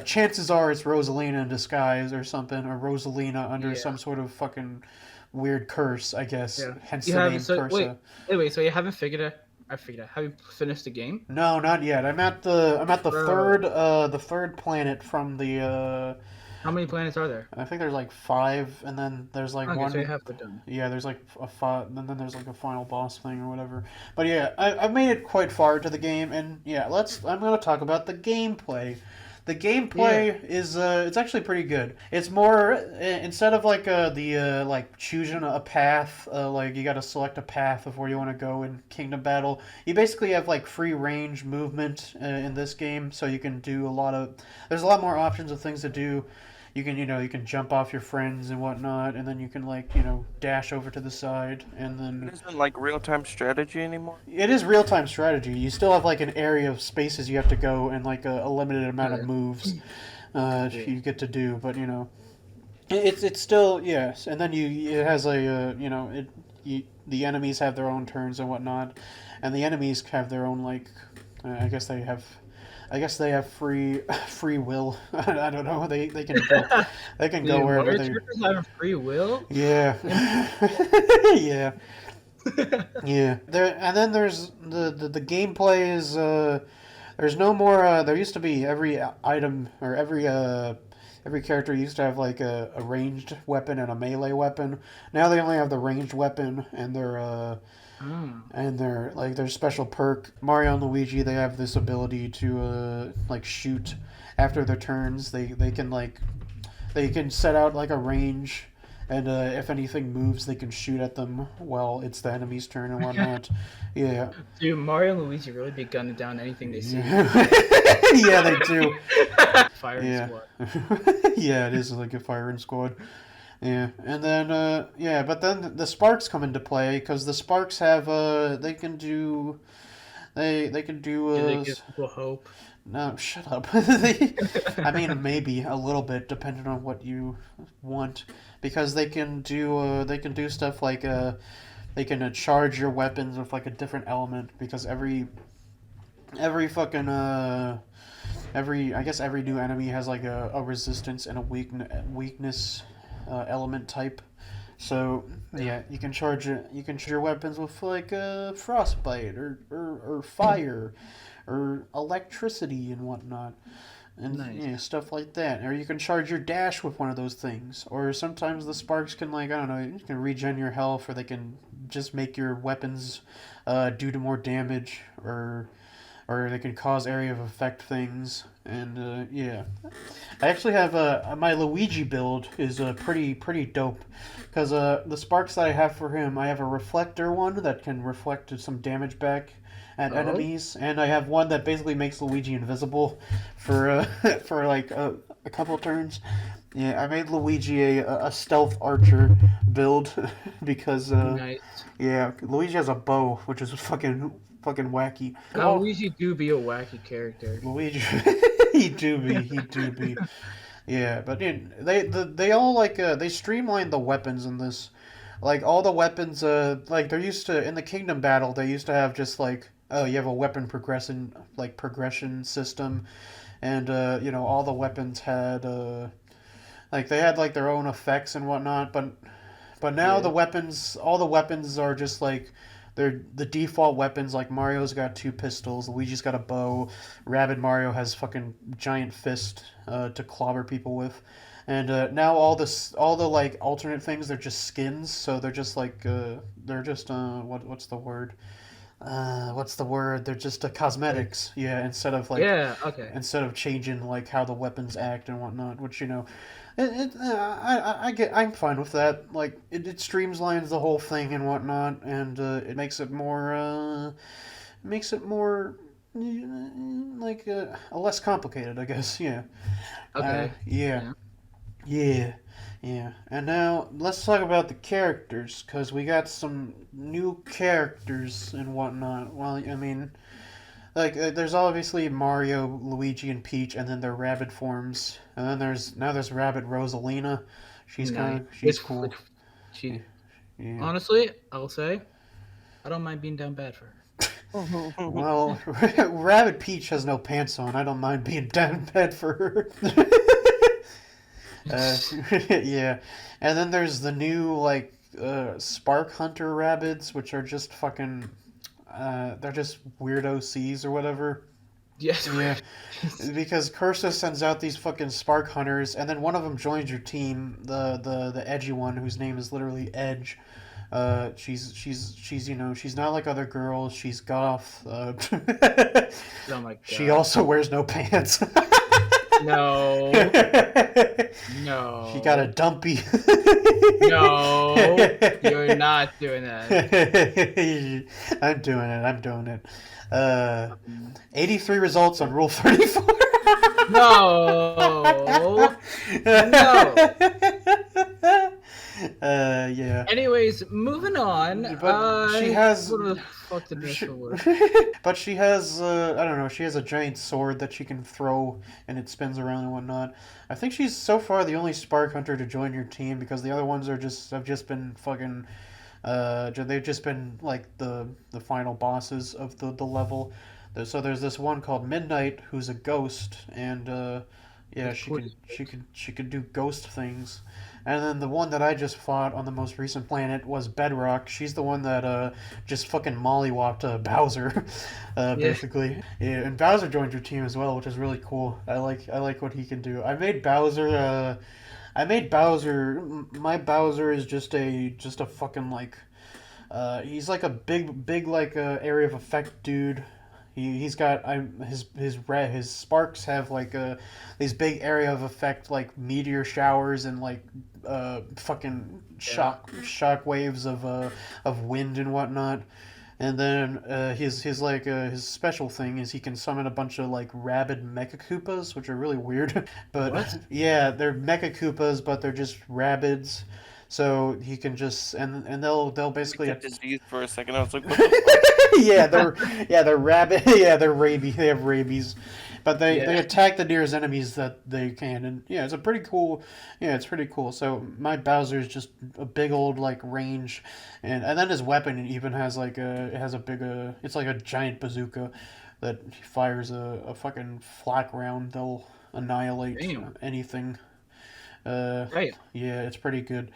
chances are it's Rosalina in disguise or something, or Rosalina under some sort of fucking weird curse, I guess. Yeah. Hence You the haven't- name so, Cursa. wait. So you haven't figured it? I figured it. Have you finished the game? No, not yet. I'm at the Bro. third planet from the How many planets are there? I think there's like 5, and then there's like Okay, one. so you have it done. Yeah, there's like a and then there's like a final boss thing or whatever. But yeah, I've made it quite far to the game, and yeah, I'm gonna talk about the gameplay. The gameplay is it's actually pretty good. It's more instead of like like choosing a path, like you got to select a path of where you want to go in Kingdom Battle. You basically have like free range movement in this game, so you can do there's a lot more options of things to do. You can jump off your friends and whatnot, and then you can like, dash over to the side, and then It isn't like real-time strategy anymore. it is real-time strategy. You still have like an area of spaces you have to go, and like a limited amount of moves you get to do, but it's still, yes. And then it has the enemies have their own turns and whatnot, and the enemies have their own like I guess they have free will. I don't know. They can go, wherever they. Have free will. Yeah. Yeah. Yeah. And then there's the gameplay is There's no more. There used to be every item or every character used to have like a ranged weapon and a melee weapon. Now they only have the ranged weapon and their special perk. Mario and Luigi, they have this ability to like shoot after their turns. They can set out like a range, and if anything moves, they can shoot at them while it's the enemy's turn and whatnot. Yeah. Dude, Mario and Luigi really be gunning down anything they see. Yeah, they do. Firing squad. Yeah, it is like a firing squad. Yeah, and then but then the sparks come into play because the sparks have they can do they can do Do they give people hope? no, shut up. I mean, maybe a little bit, depending on what you want, because they can do stuff like they can charge your weapons with like a different element, because every fucking every new enemy has like a resistance and a weakness element type. So yeah, you can charge your weapons with like frostbite or fire or electricity and whatnot, and Nice. stuff like that. Or you can charge your dash with one of those things. Or sometimes the sparks can, like, I don't know, you can regen your health, or they can just make your weapons do more damage, or they can cause area of effect things. And yeah, I actually have my Luigi build is pretty dope, because the sparks that I have for him, I have a reflector one that can reflect some damage back at enemies, and I have one that basically makes Luigi invisible for for like a couple turns. Yeah, I made Luigi a stealth archer build because Nice. yeah, Luigi has a bow, which is fucking wacky. Luigi do be a wacky character. Luigi, he do be. Yeah, but they all like they streamlined the weapons in this. Like all the weapons, like they're used to in the Kingdom battle, they used to have just like, oh, you have a weapon progression system, and all the weapons had like they had like their own effects and whatnot. But now all the weapons are just like they're the default weapons. Like Mario's got two pistols, Luigi's got a bow, Rabbid Mario has fucking giant fist to clobber people with. And now all the like alternate things, they're just skins. So they're just like what's the word? What's the word? They're just cosmetics. Yeah, instead of like instead of changing like how the weapons act and whatnot, which I'm fine with that. Like it streamlines the whole thing and whatnot, and it makes it more like less complicated, I guess. Yeah. Okay. Yeah. Yeah, yeah. And now let's talk about the characters, because we got some new characters and whatnot. Well, I mean, like there's obviously Mario, Luigi, and Peach, and then their Rabbid forms, and then there's Rabbid Rosalina. She's cool. She Yeah. honestly, I will say, I don't mind being down bad for her. Well, Rabbid Peach has no pants on. I don't mind being down bad for her. Yeah, and then there's the new like Spark Hunter Rabbids, which are just fucking they're just weirdo C's or whatever. Yes. Yeah, because Cursa sends out these fucking Spark Hunters, and then one of them joins your team, the edgy one, whose name is literally Edge. She's she's not like other girls. She's goth. Oh my god. She also wears no pants. No. No. She got a dumpy. No. You're not doing that. I'm doing it. 83 results on Rule 34. No. No. Yeah. Anyways, moving on. But she has. What the fuck did this word? But she has, I don't know, she has a giant sword that she can throw, and it spins around and whatnot. I think she's so far the only Spark Hunter to join your team, because the other ones have just been fucking, they've just been like the final bosses of the level. So there's this one called Midnight, who's a ghost, and yeah, she can do ghost things. And then the one that I just fought on the most recent planet was Bedrock. She's the one that just fucking mollywopped Bowser, basically. Yeah, and Bowser joined your team as well, which is really cool. I like what he can do. My Bowser is just a fucking like he's like a big like area of effect dude. He's got his sparks have like these big area of effect like meteor showers and like fucking shock waves of wind and whatnot. And then his special thing is he can summon a bunch of like rabid Mecha Koopas, which are really weird. But What? yeah, they're Mecha Koopas, but they're just Rabbids. So he can just and they'll basically Got disease for a second. I was like, what the they're rabid. Yeah, they're rabies. They have rabies, but they Yeah. attack the nearest enemies that they can. And yeah, it's pretty cool. Yeah, it's pretty cool. So my Bowser is just a big old like range, and then his weapon even has like it's like a giant bazooka that fires a fucking flak round. They'll annihilate Damn. anything. Right. Yeah, it's pretty good.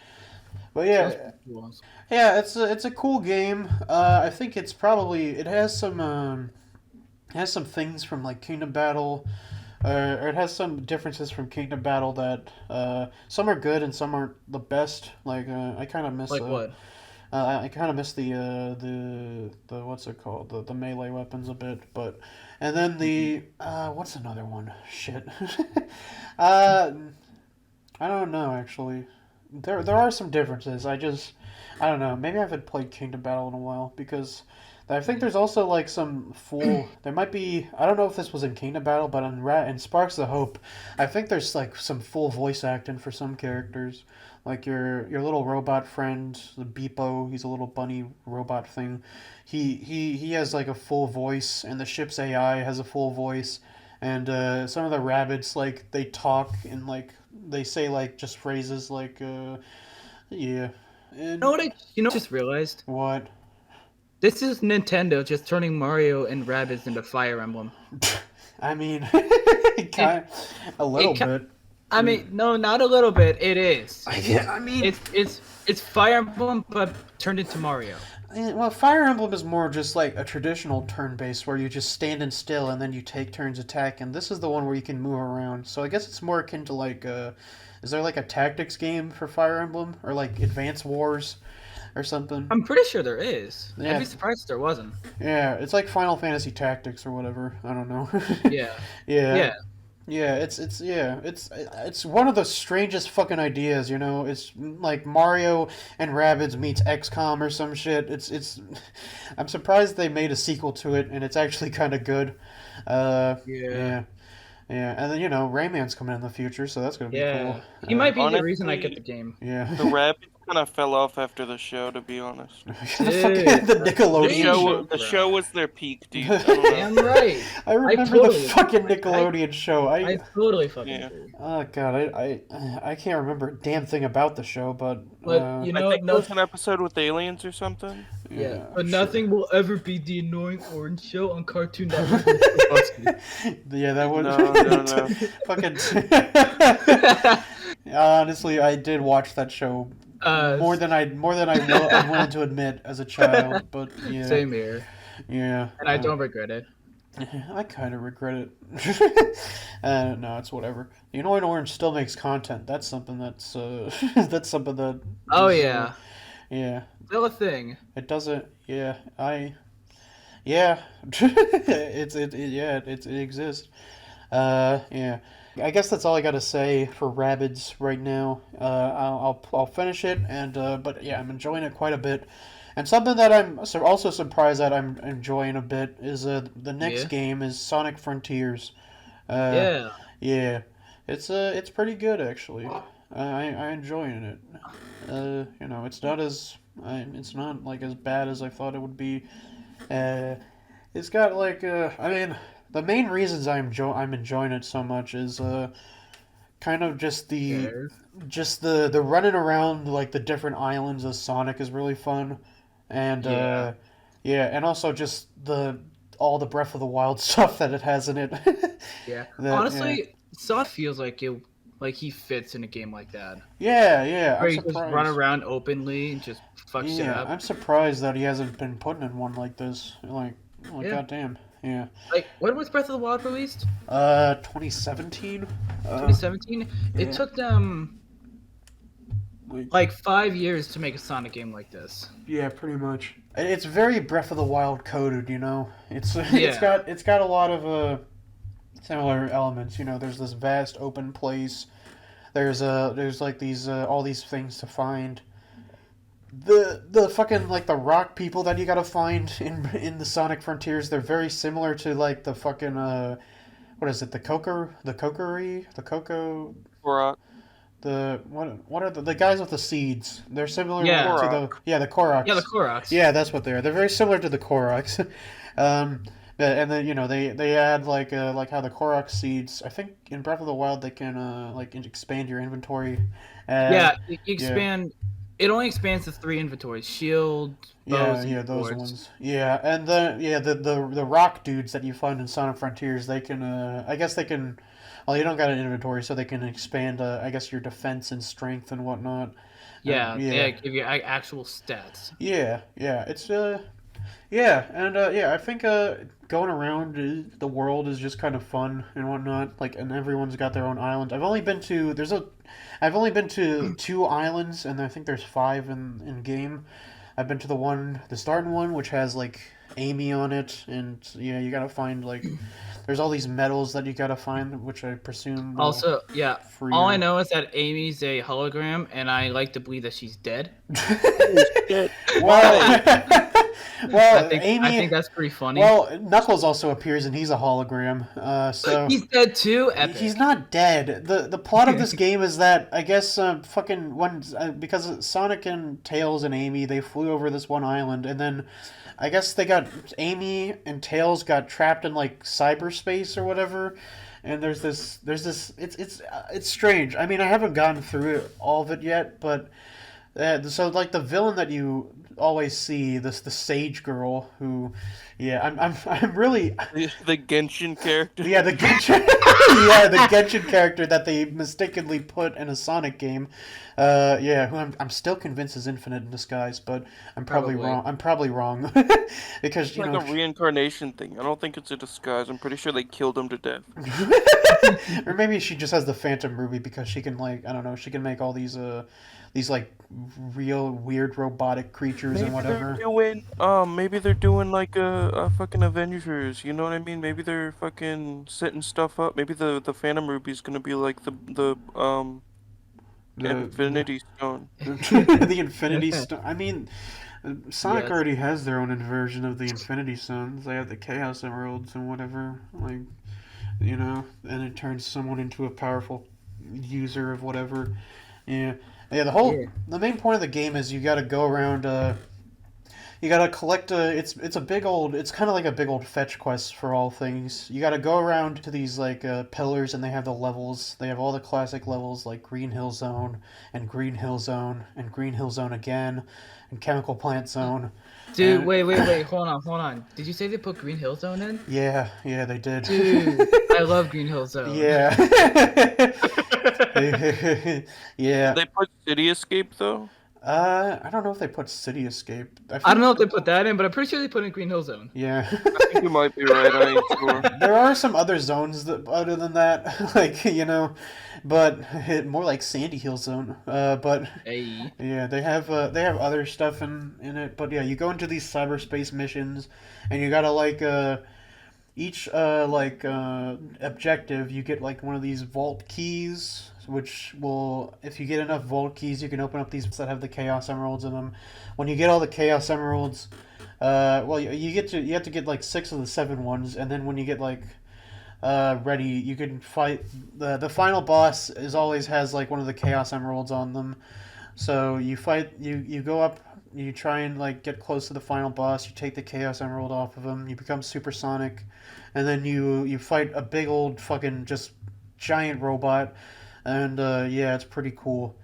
But yeah, Sounds pretty cool. yeah, it's a cool game. I think it has some things from like Kingdom Battle, or it has some differences from Kingdom Battle that some are good and some aren't the best. Like I kind of miss Like what? I kind of miss the what's it called, the melee weapons a bit, but and then the what's another one? Shit. uh, I don't know actually. There are some differences. I don't know. Maybe I haven't played Kingdom Battle in a while because I think there's also like some full. There might be. I don't know if this was in Kingdom Battle, but in Sparks of Hope, I think there's like some full voice acting for some characters. Like your little robot friend, the Beepo. He's a little bunny robot thing. He has like a full voice, and the ship's AI has a full voice. And some of the rabbits like they talk and like they say like just phrases like yeah. And Just realized? what? This is Nintendo just turning Mario and Rabbids into Fire Emblem. I mean, a little bit. I mean, no, not a little bit. It is. Yeah, I mean, It's Fire Emblem, but turned into Mario. well, Fire Emblem is more just like a traditional turn-based where you just standing still and then you take turns attacking. This is the one where you can move around. So I guess it's more akin to like, is there like a tactics game for Fire Emblem or like Advance Wars or something? I'm pretty sure there is. Yeah. I'd be surprised if there wasn't. Yeah, it's like Final Fantasy Tactics or whatever. I don't know. Yeah. Yeah. Yeah. Yeah, it's one of the strangest fucking ideas, you know. It's like Mario and Rabbids meets XCOM or some shit. I'm surprised they made a sequel to it, and it's actually kind of good. Yeah, and then Rayman's coming in the future, so that's gonna be cool. He might be the honestly, reason I get the game. Yeah. The Rabbids kind of fell off after the show, to be honest. The Nickelodeon The show. show was their peak, dude. I don't know. Damn right. I remember totally the fucking agree. Nickelodeon show. I totally fucking Yeah. agree. Oh god, I can't remember a damn thing about the show, but But I think there was an episode with aliens or something. Yeah, but sure. nothing will ever be the annoying orange show on Cartoon Network. Yeah, that was No. fucking. Honestly, I did watch that show more than I'm willing to admit as a child. But yeah, Same here, yeah, and I don't regret it. I kind of regret it. No, it's whatever. The Annoying Orange still makes content. That's something that's that's something that. Oh is, yeah, yeah. still a thing. It doesn't. Yeah, Yeah, it exists. Yeah. I guess that's all I got to say for Rabbids right now. I'll finish it, but yeah, I'm enjoying it quite a bit. And something that I'm also surprised that I'm enjoying a bit is the next game is Sonic Frontiers. Yeah. Yeah, it's pretty good actually. I enjoying it. It's not like as bad as I thought it would be. It's got like I mean, the main reasons I'm enjoying it so much is kind of just the running around like the different islands of Sonic is really fun, and and also just all the Breath of the Wild stuff that it has in it. Yeah. That, Honestly, Sonic feels like it Like he fits in a game like that. Yeah, Where I'm you just run surprised. around openly and just fuck shit Yeah, up. I'm surprised that he hasn't been put in one like this. Yeah. Goddamn. Yeah. Like, when was Breath of the Wild released? 2017. 2017. It yeah. took them Like, like 5 years to make a Sonic game like this. yeah, pretty much. It's very Breath of the Wild coded, you know. It's Yeah. it's got a lot of similar elements. You know, there's this vast open place. There's like these all these things to find. The fucking like the rock people that you gotta find in the Sonic Frontiers, they're very similar to like the fucking what is it, the cocoa, Rock. the what are the guys with the seeds? They're similar Yeah. to the Koroks. Yeah, the Koroks. Yeah, that's what they are. They're very similar to the Koroks. And then you know they add like how the Korok seeds. I think in Breath of the Wild they can like expand your inventory. Yeah, you expand. It only expands to 3 inventories: shield, bows, and those swords. ones. Yeah, and the rock dudes that you find in Sonic Frontiers, they can I guess they can. Well, you don't got an inventory, so they can expand I guess your defense and strength and whatnot. Yeah, yeah. they give you actual stats. Yeah, it's yeah, and I think going around the world is just kind of fun and whatnot. Like, and everyone's got their own island. I've only been to 2 islands, and I think there's 5 in game. I've been to the starting one, which has like Amy on it, and yeah, you gotta find like there's all these medals that you gotta find, which I presume will Also, yeah, free all her. I know is that Amy's a hologram, and I like to believe that she's dead. Well, well, I think that's pretty funny. Well, Knuckles also appears, and he's a hologram. So He's dead too. Epic. he's not dead. The plot of this game is that I guess fucking when because Sonic and Tails and Amy, they flew over this one island, and then I guess Amy and Tails got trapped in like cyberspace or whatever. And there's this it's strange. I mean, I haven't gotten through all of it yet, but so like the villain that you always see, the Sage Girl, who, yeah, I'm really, The Genshin character. yeah, the Genshin, yeah, the Genshin character that they mistakenly put in a Sonic game, yeah, who I'm still convinced is Infinite in disguise, but I'm probably Probably. wrong. I'm probably wrong because It's like a reincarnation thing. I don't think it's a disguise. I'm pretty sure they killed him to death. or maybe she just has the Phantom Ruby because she can like I don't know, she can make all these like real weird robotic creatures and whatever. Maybe they're doing like a fucking Avengers. You know what I mean? Maybe they're fucking setting stuff up. Maybe the Phantom Ruby's gonna be like the Infinity Stone. The Infinity Stone. I mean, Sonic Yes. already has their own version of the Infinity Stones. They have the Chaos Emeralds and whatever. Like, you know, and it turns someone into a powerful user of whatever. Yeah. Yeah, the main point of the game is you got to go around you got to collect it's kind of like a big old fetch quest for all things. You got to go around to these like pillars, and they have the levels. They have all the classic levels like Green Hill Zone and Green Hill Zone and Green Hill Zone again and Chemical Plant Zone. Dude, And- wait, hold on. Did you say they put Green Hill Zone in? Yeah, they did. Dude, I love Green Hill Zone. Yeah. Yeah. They put City Escape though. I don't know if they put City Escape. I don't know if they put that in, but I'm pretty sure they put in Green Hill Zone. Yeah. I think you might be right. I ain't sure. There are some other zones other than that, like, you know, but more like Sandy Hill Zone. But Hey. yeah, they have other stuff in it. But yeah, you go into these cyberspace missions, and you gotta like each objective, you get like one of these vault keys, which will, if you get enough vault keys, you can open up these that have the Chaos Emeralds in them. When you get all the Chaos Emeralds, well, you have to get like 6 of the 7 ones, and then when you get like ready, you can fight the final boss. Always has like one of the Chaos Emeralds on them. So you go up, you try and like get close to the final boss. You take the Chaos Emerald off of him. You become supersonic, and then you fight a big old fucking just giant robot, and yeah, it's pretty cool.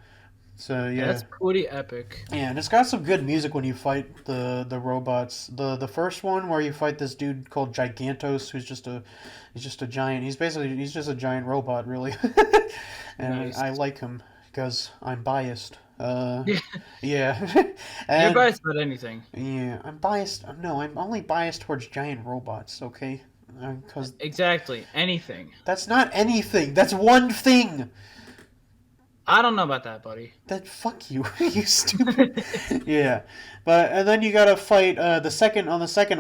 So yeah, That's pretty epic. yeah, and it's got some good music when you fight the robots. The first one where you fight this dude called Gigantos, who's just a giant. He's just a giant robot, really. And Nice. I like him because I'm biased. Yeah. Yeah. You're And biased about anything. yeah, I'm biased. No, I'm only biased towards giant robots. Okay, because Exactly. Anything. that's not anything. That's one thing. I don't know about that, buddy. That fuck you, you stupid. Yeah, and then you gotta fight on the second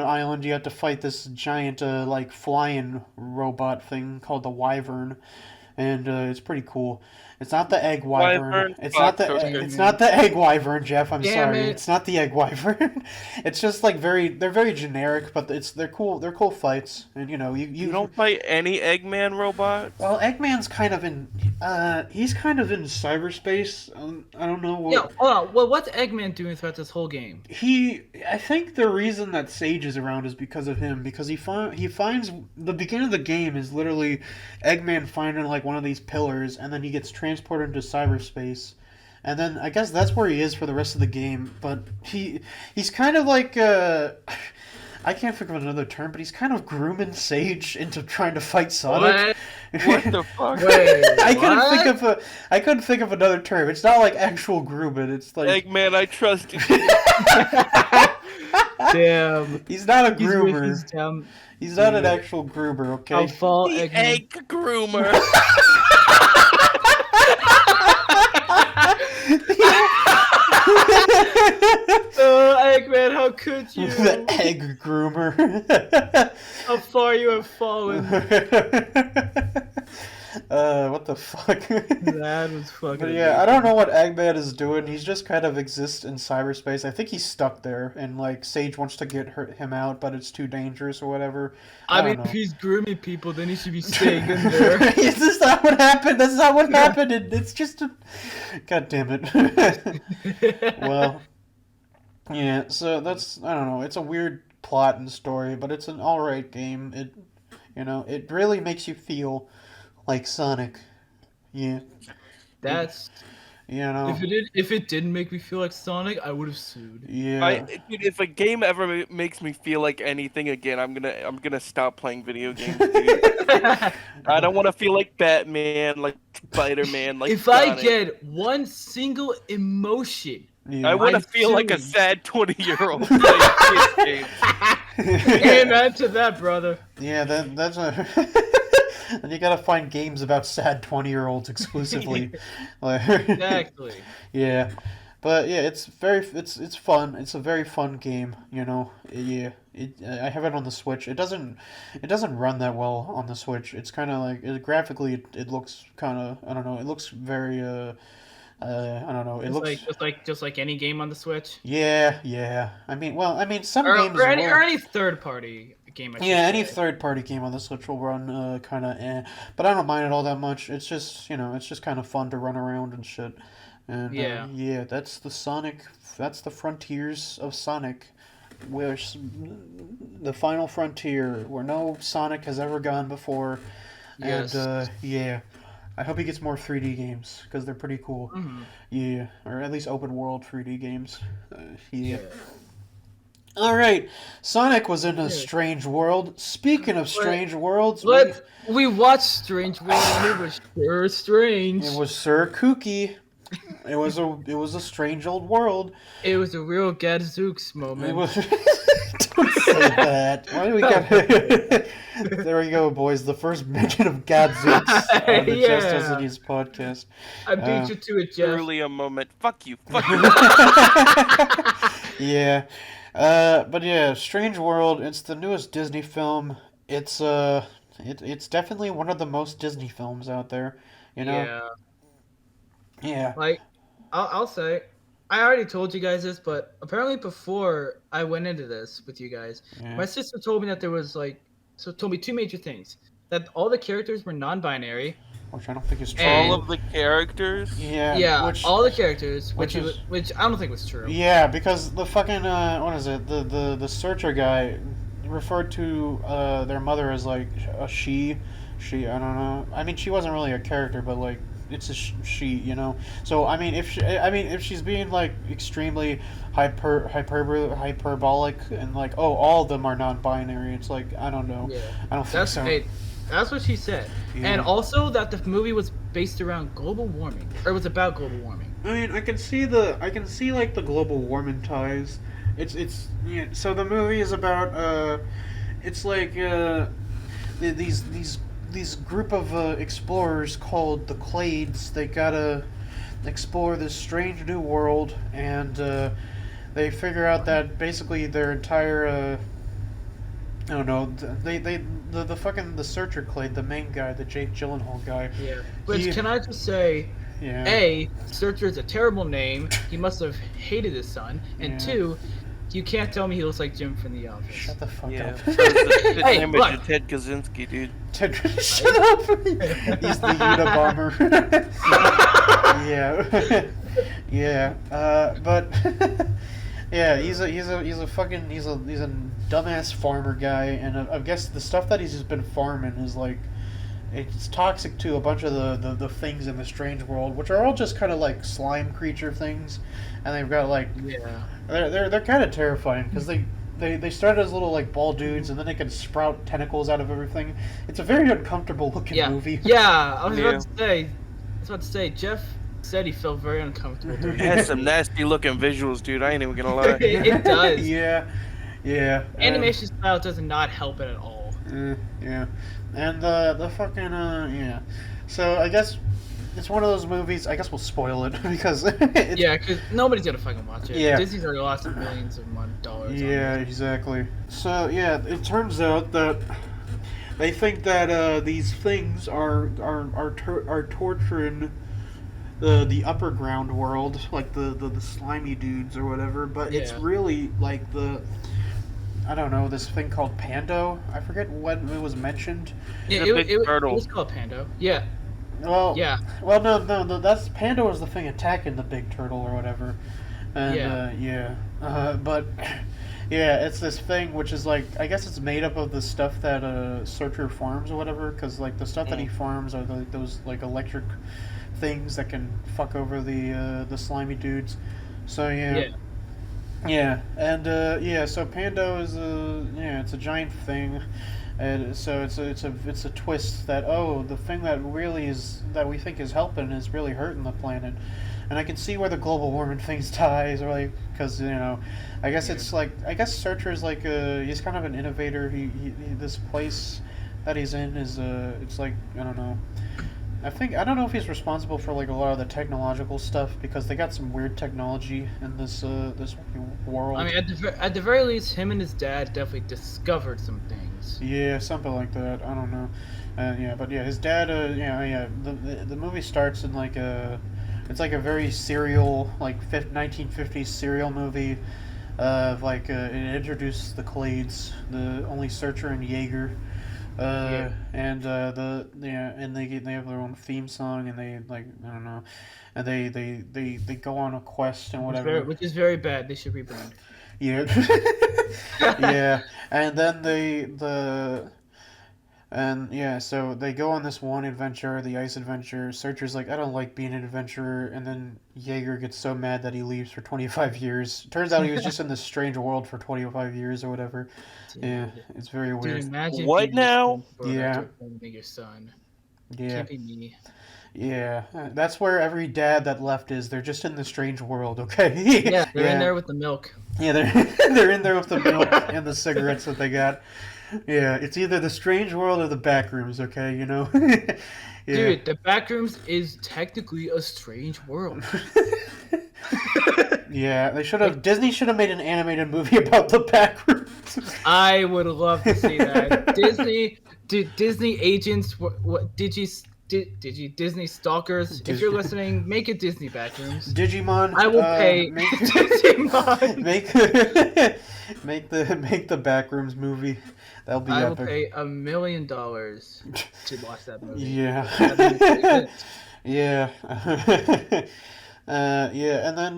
island. You have to fight this giant like flying robot thing called the Wyvern, and it's pretty cool. It's not the egg wyvern. Wyvern? It's Fuck, not the okay. it's not the egg wyvern, Jeff. I'm Damn sorry. it. It's not the egg wyvern. It's just like they're very generic, but they're cool. They're cool fights, and You don't fight any Eggman robots? Well, Eggman's kind of in he's kind of in cyberspace. I don't know what. Yeah, hold on. Well, what's Eggman doing throughout this whole game? I think the reason that Sage is around is because of him. Because he finds the beginning of the game is literally Eggman finding like one of these pillars, and then he gets transported into cyberspace, and then I guess that's where he is for the rest of the game. But he's kind of like I can't think of another term, but he's kind of grooming Sage into trying to fight Sonic. What the fuck? Wait, I couldn't think of another term. It's not like actual grooming. It's like Eggman, I trust you. Damn. he's not a He's with groomer. his dumb. He's not an actual groomer. Okay. I'll fall The Eggman. Egg Groomer. Oh, Eggman, how could you? The egg groomer. How far you have fallen. What the fuck? That was fucking. But yeah, I don't know what Eggman is doing. He's just kind of exists in cyberspace. I think he's stuck there, and like Sage wants to get him out, but it's too dangerous or whatever. I don't mean, know. if he's grooming people, then he should be staying in there. Is this not what happened? That's not what happened. It's just a. God damn it. Well. Yeah, so I don't know. It's a weird plot and story, but it's an alright game. It really makes you feel like Sonic. Yeah. That's. You If it didn't make me feel like Sonic, I would have sued. Yeah. Dude, if a game ever makes me feel like anything again, I'm gonna stop playing video games. Dude. I don't want to feel like Batman, like Spider-Man, like If I Sonic. get one single emotion, Yeah. I want to I'm feel like a suing. sad 20-year-old playing kids games. amen to that, brother. Yeah, that's a. And you gotta find games about sad 20-year-olds exclusively. Exactly. Yeah, but yeah, it's fun. It's a very fun game. Yeah. I have it on the Switch. It doesn't run that well on the Switch. It's kind of like graphically, it looks kind of, I don't know. It looks very I don't know. It looks just like any game on the Switch, yeah. I mean, some games or any will. third party game. I should Yeah, any say. third-party game on the Switch will run kind of but I don't mind it all that much. It's just kind of fun to run around and shit. And Yeah. that's that's the frontiers of Sonic, where the final frontier where no Sonic has ever gone before. Yes. And yeah, I hope he gets more 3D games because they're pretty cool. Mhm. Yeah, or at least open world 3D games. Yeah. All right, Sonic was in a strange world. Speaking of strange worlds, We watched Strange World and it was sure strange. it was Sir Kooky. It was a strange old world. It was a real Gadzooks It moment. was. Don't say that. Why do we got? There we go, boys. The first mention of Gadzooks on the Yeah. Just As It Is podcast. I beat you to it, Jeff. Truly a moment. Fuck you. Fuck you. Yeah. But yeah, Strange World. It's the newest Disney film. It's it's definitely one of the most Disney films out there. Yeah. Yeah. Like, I'll say, I already told you guys this, but apparently before I went into this with you guys, Yeah. my sister told me that there was told me two major things: that all the characters were non-binary. Which I don't think is true. All of the characters. Yeah. Yeah, Which, all the characters, which which I don't think was true. yeah, because the fucking what is it? The searcher guy referred to their mother as like a she. I don't know. I mean, she wasn't really a character, but like it's a she, you know. So I mean, if she's being like extremely hyperbolic and like, oh, all of them are non-binary, it's like, I don't know. Yeah. I don't think so. That's what she said. Yeah. And also that the movie was based around global warming, or it was about global warming. I mean, I can see like the global warming ties. It's yeah. So the movie is about it's like these group of explorers called the Clades. They gotta explore this strange new world, and they figure out that basically their entire I don't know. The fucking the Searcher Clade, the main guy, the Jake Gyllenhaal guy. Yeah. Which can I just say, Yeah. A, Searcher is a terrible name. He must have hated his son. And Yeah. two, you can't tell me he looks like Jim from The Office. Shut the fuck Yeah. up. His Hey, name look. is Ted Kaczynski, dude. Ted, shut up. He's the Unabomber. Yeah. Yeah. But yeah, he's a dumbass farmer guy, and I guess the stuff that he's just been farming is like, it's toxic to a bunch of the things in the strange world, which are all just kind of like slime creature things, and they've got like, Yeah. they're kind of terrifying because they start as little like ball dudes, and then they can sprout tentacles out of everything. It's a very uncomfortable looking Yeah. movie. Yeah, I was about to say, Jeff said he felt very uncomfortable during It has some nasty looking visuals, dude. I ain't even gonna lie. it does. Yeah. Yeah. Animation style does not help it at all. Yeah, and the fucking yeah. So I guess it's one of those movies. I guess we'll spoil it because it's, Yeah, because nobody's gonna fucking watch it. Yeah. Disney's already lost millions of dollars. Yeah, on it. exactly. So yeah, it turns out that they think that these things are torturing the upper ground world, like the slimy dudes or whatever. But it's Yeah. really like I don't know, this thing called Pando. I forget when it was mentioned. Yeah, The big it turtle. was called Pando. Yeah. Well, Yeah. Well, no, that's Panda was the thing attacking the big turtle or whatever, and but yeah, it's this thing which is like, I guess it's made up of the stuff that Searcher farms or whatever, because like the stuff that he farms are those like electric things that can fuck over the slimy dudes. So yeah. Yeah, and so Pando is it's a giant thing, and so it's a twist that, oh, the thing that we think is helping is really hurting the planet, and I can see where the global warming things ties, or like, because I guess it's like, I guess Searcher's like he's kind of an innovator. He this place that he's in is it's like, I don't know. I don't know if he's responsible for like a lot of the technological stuff, because they got some weird technology in this world. I mean, at the very least, him and his dad definitely discovered some things. Yeah, something like that. I don't know. But his dad. The movie starts in like it's like a very serial, like 1950s serial movie. Of like it introduced the Clades, the only Searcher and Jaeger. And they have their own theme song, and they, like, I don't know, and they go on a quest and whatever. Which is very bad. They should rebrand. Yeah. Yeah, and then so they go on this one adventure, the ice adventure. Searcher's like, I don't like being an adventurer, and then Jaeger gets so mad that he leaves for 25 years. Turns out he was just in this strange world for 25 years or whatever. Dude. Yeah, it's very weird. Dude, imagine What being now? Yeah. Your son. Yeah. Can't be me. Yeah, that's where every dad that left is. They're just in the strange world, okay? Yeah, they're in there with the milk. Yeah, they're in there with the milk and the cigarettes that they got. Yeah, it's either the strange world or the back rooms, okay? Yeah. Dude, the Backrooms is technically a strange world. Yeah, Disney should have made an animated movie about the back rooms. I would love to see that. Disney agents, what Disney stalkers? If you're listening, make it Disney Backrooms. Digimon. I will pay. Digimon. Make the Backrooms movie. That'll be I will epic. pay $1 million to watch that movie. Yeah. Yeah. And then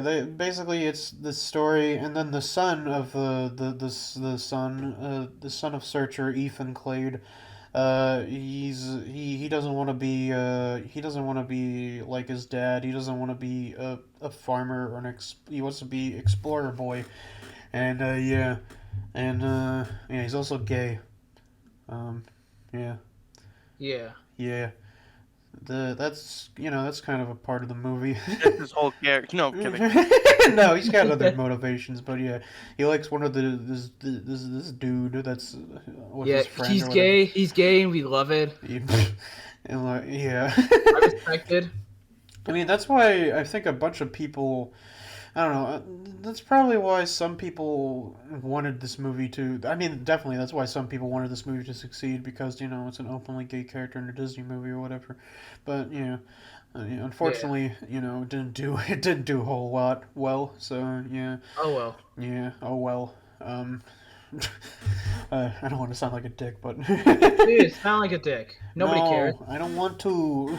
they basically, it's the story, and then the son of the son of Searcher, Ethan Clade, He doesn't want to be like his dad. He doesn't want to be a farmer or he wants to be explorer boy, and yeah, he's also gay. Yeah, Yeah. yeah. That's that's kind of a part of the movie. That's his whole character. No, I'm kidding. No, he's got other motivations, but yeah, he likes one of this dude that's with Yeah, his friend. he's or gay. He's gay, and we love it. whatever. And like, yeah. I respect it. I mean, that's why I think a bunch of people. I don't know. That's probably why some people wanted this movie to. I mean, definitely, that's why some people wanted this movie to succeed because it's an openly gay character in a Disney movie or whatever. But unfortunately, it didn't do a whole lot well. So yeah. Oh well. Yeah. Oh well. I don't want to sound like a dick, but. Dude, sound like a dick. Nobody No, cares. I don't want to.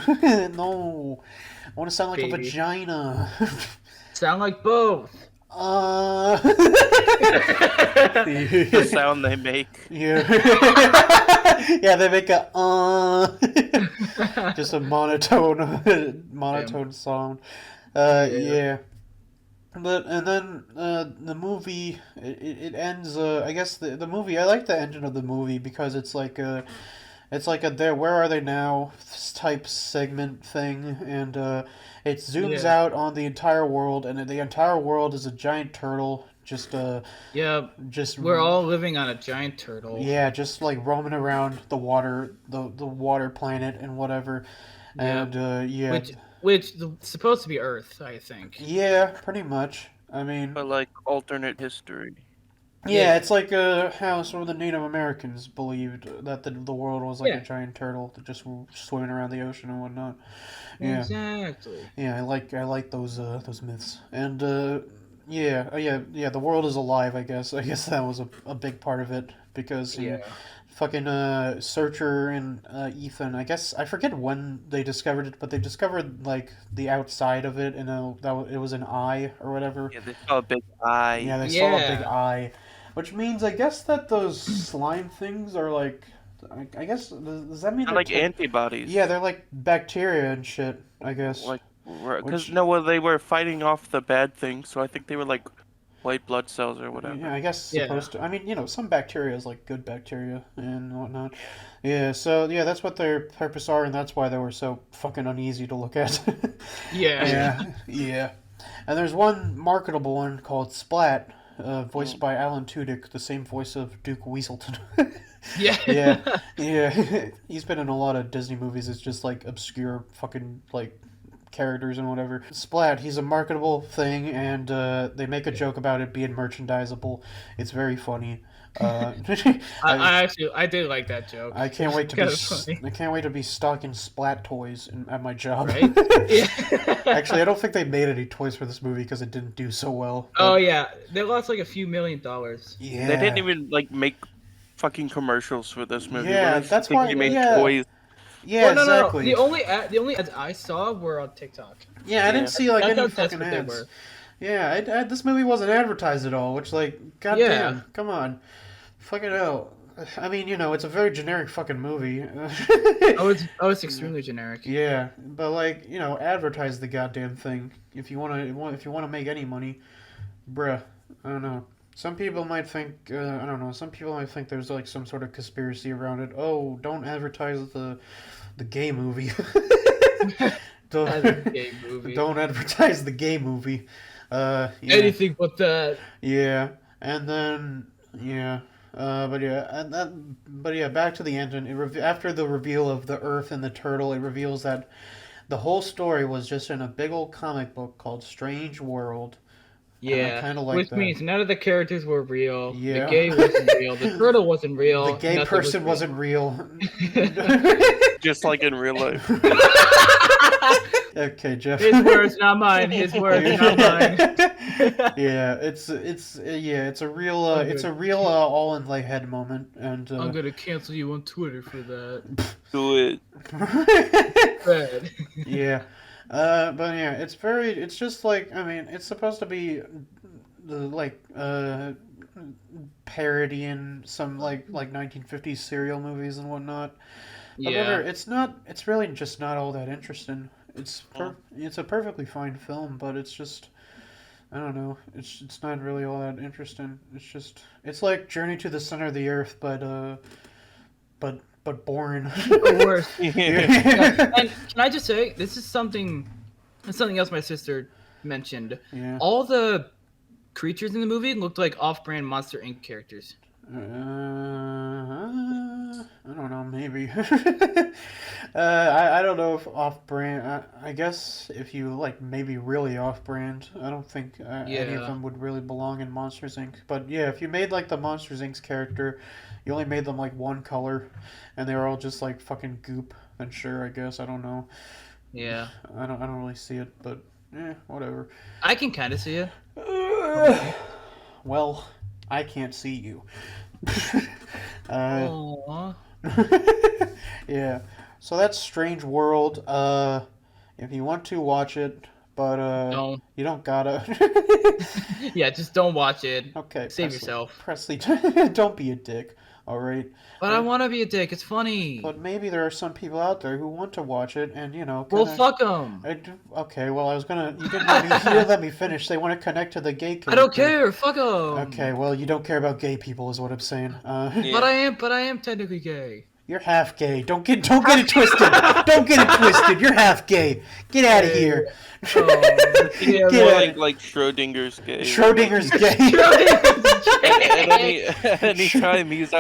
No, I want to sound like a Baby. vagina. Sound like both. The sound they make. Yeah. Yeah, they make a just a monotone sound. Yeah. But and then the movie it ends. I guess the movie. I like the ending of the movie because it's like a there. Where are they now? Type segment thing, and it zooms out on the entire world, and the entire world is a giant turtle. Just we're all living on a giant turtle. yeah, just like roaming around the water planet and whatever, and yeah. Which supposed to be Earth, I think. Yeah, pretty much. I mean, But like alternate history. yeah, it's like how some of the Native Americans believed that the world was like a giant turtle that just swimming around the ocean and whatnot. Yeah, Exactly. yeah, I like those myths, and yeah, the world is alive. I guess that was a big part of it because fucking Searcher and Ethan. I guess I forget when they discovered it, but they discovered like the outside of it, and it was an eye or whatever. Yeah, they saw a big eye. Yeah, they saw a big eye, which means I guess that those slime things are like, I guess does that mean They're like antibodies. Yeah, they're like bacteria and shit. I guess. Like, because they were fighting off the bad things, so I think they were like white blood cells or whatever. Yeah, I guess supposed to. I mean, some bacteria is like good bacteria and whatnot. Yeah, so yeah, that's what their purpose are, and that's why they were so fucking uneasy to look at. Yeah. And there's one marketable one called Splat, voiced by Alan Tudyk, the same voice of Duke Weaselton. Yeah. He's been in a lot of Disney movies. It's just like obscure fucking like characters and whatever. Splat, he's a marketable thing, and they make a joke about it being merchandisable. It's very funny. I did like that joke. I can't wait to be stocking Splat toys at my job. Right? Yeah. Actually, I don't think they made any toys for this movie because it didn't do so well. Oh yeah, they lost like a few $1 million. Yeah. They didn't even like make fucking commercials for this movie. Yeah, that's why they made yeah. toys. Yeah, no. exactly. The only ads I saw were on TikTok. Yeah, I didn't see like any fucking what they ads. were. Yeah, this movie wasn't advertised at all, which like, goddamn, come on, fucking hell. I mean, it's a very generic fucking movie. It's extremely generic. Yeah, but like, advertise the goddamn thing if you wanna make any money, bruh. I don't know. Some people might think, I don't know. Some people might think there's like some sort of conspiracy around it. Oh, don't advertise the gay movie. Don't advertise the gay movie. Yeah. Anything but that. Yeah, and then but back to the ending. After the reveal of the Earth and the turtle, it reveals that the whole story was just in a big old comic book called Strange World. Yeah, kind of like which that. means none of the characters were real. Yeah. The gay wasn't real. The turtle wasn't real. The gay person wasn't real. Just like in real life. Okay, Jeff. His words, not mine. His words, not mine. Yeah, it's a real all in my head moment, and I'm gonna cancel you on Twitter for that. Do it. Bad. Yeah. But yeah, it's just like, I mean, it's supposed to be parodying some like 1950s serial movies and whatnot. However, Yeah. it's really just not all that interesting. It's a perfectly fine film, but it's just I don't know. It's not really all that interesting. It's like Journey to the Center of the Earth, but boring. Or worse. Yeah. Yeah. And can I just say, this is something else my sister mentioned. Yeah. All the creatures in the movie looked like off-brand Monster Inc. characters. I don't know, maybe. I don't know if off-brand. I guess if you like maybe really off-brand, I don't think any of Yeah. them would really belong in Monsters Inc. But yeah, if you made like the Monsters Inc. character, you only made them like one color, and they were all just like fucking goop, then sure, I guess. I don't know. Yeah. I don't really see it, but whatever. I can kind of see it. Well, I can't see you. Aww. Yeah. So that's Strange World. If you want to watch it, but Don't. you don't gotta. Yeah, just don't watch it. Okay. Save Presley, yourself. Presley, don't be a dick. All right. But I want to be a dick. It's funny. But maybe there are some people out there who want to watch it, and Well, fuck them. Okay. Well, I was gonna. You didn't let me finish. They want to connect to the gay character. I don't care. Fuck them. Okay. Well, you don't care about gay people, is what I'm saying. Yeah. But I am technically gay. You're half gay. Don't get it twisted. Don't get it twisted. You're half gay. Get out of here. Yeah, Get more out. like Schrodinger's gay. Schrodinger's gay. At any time he's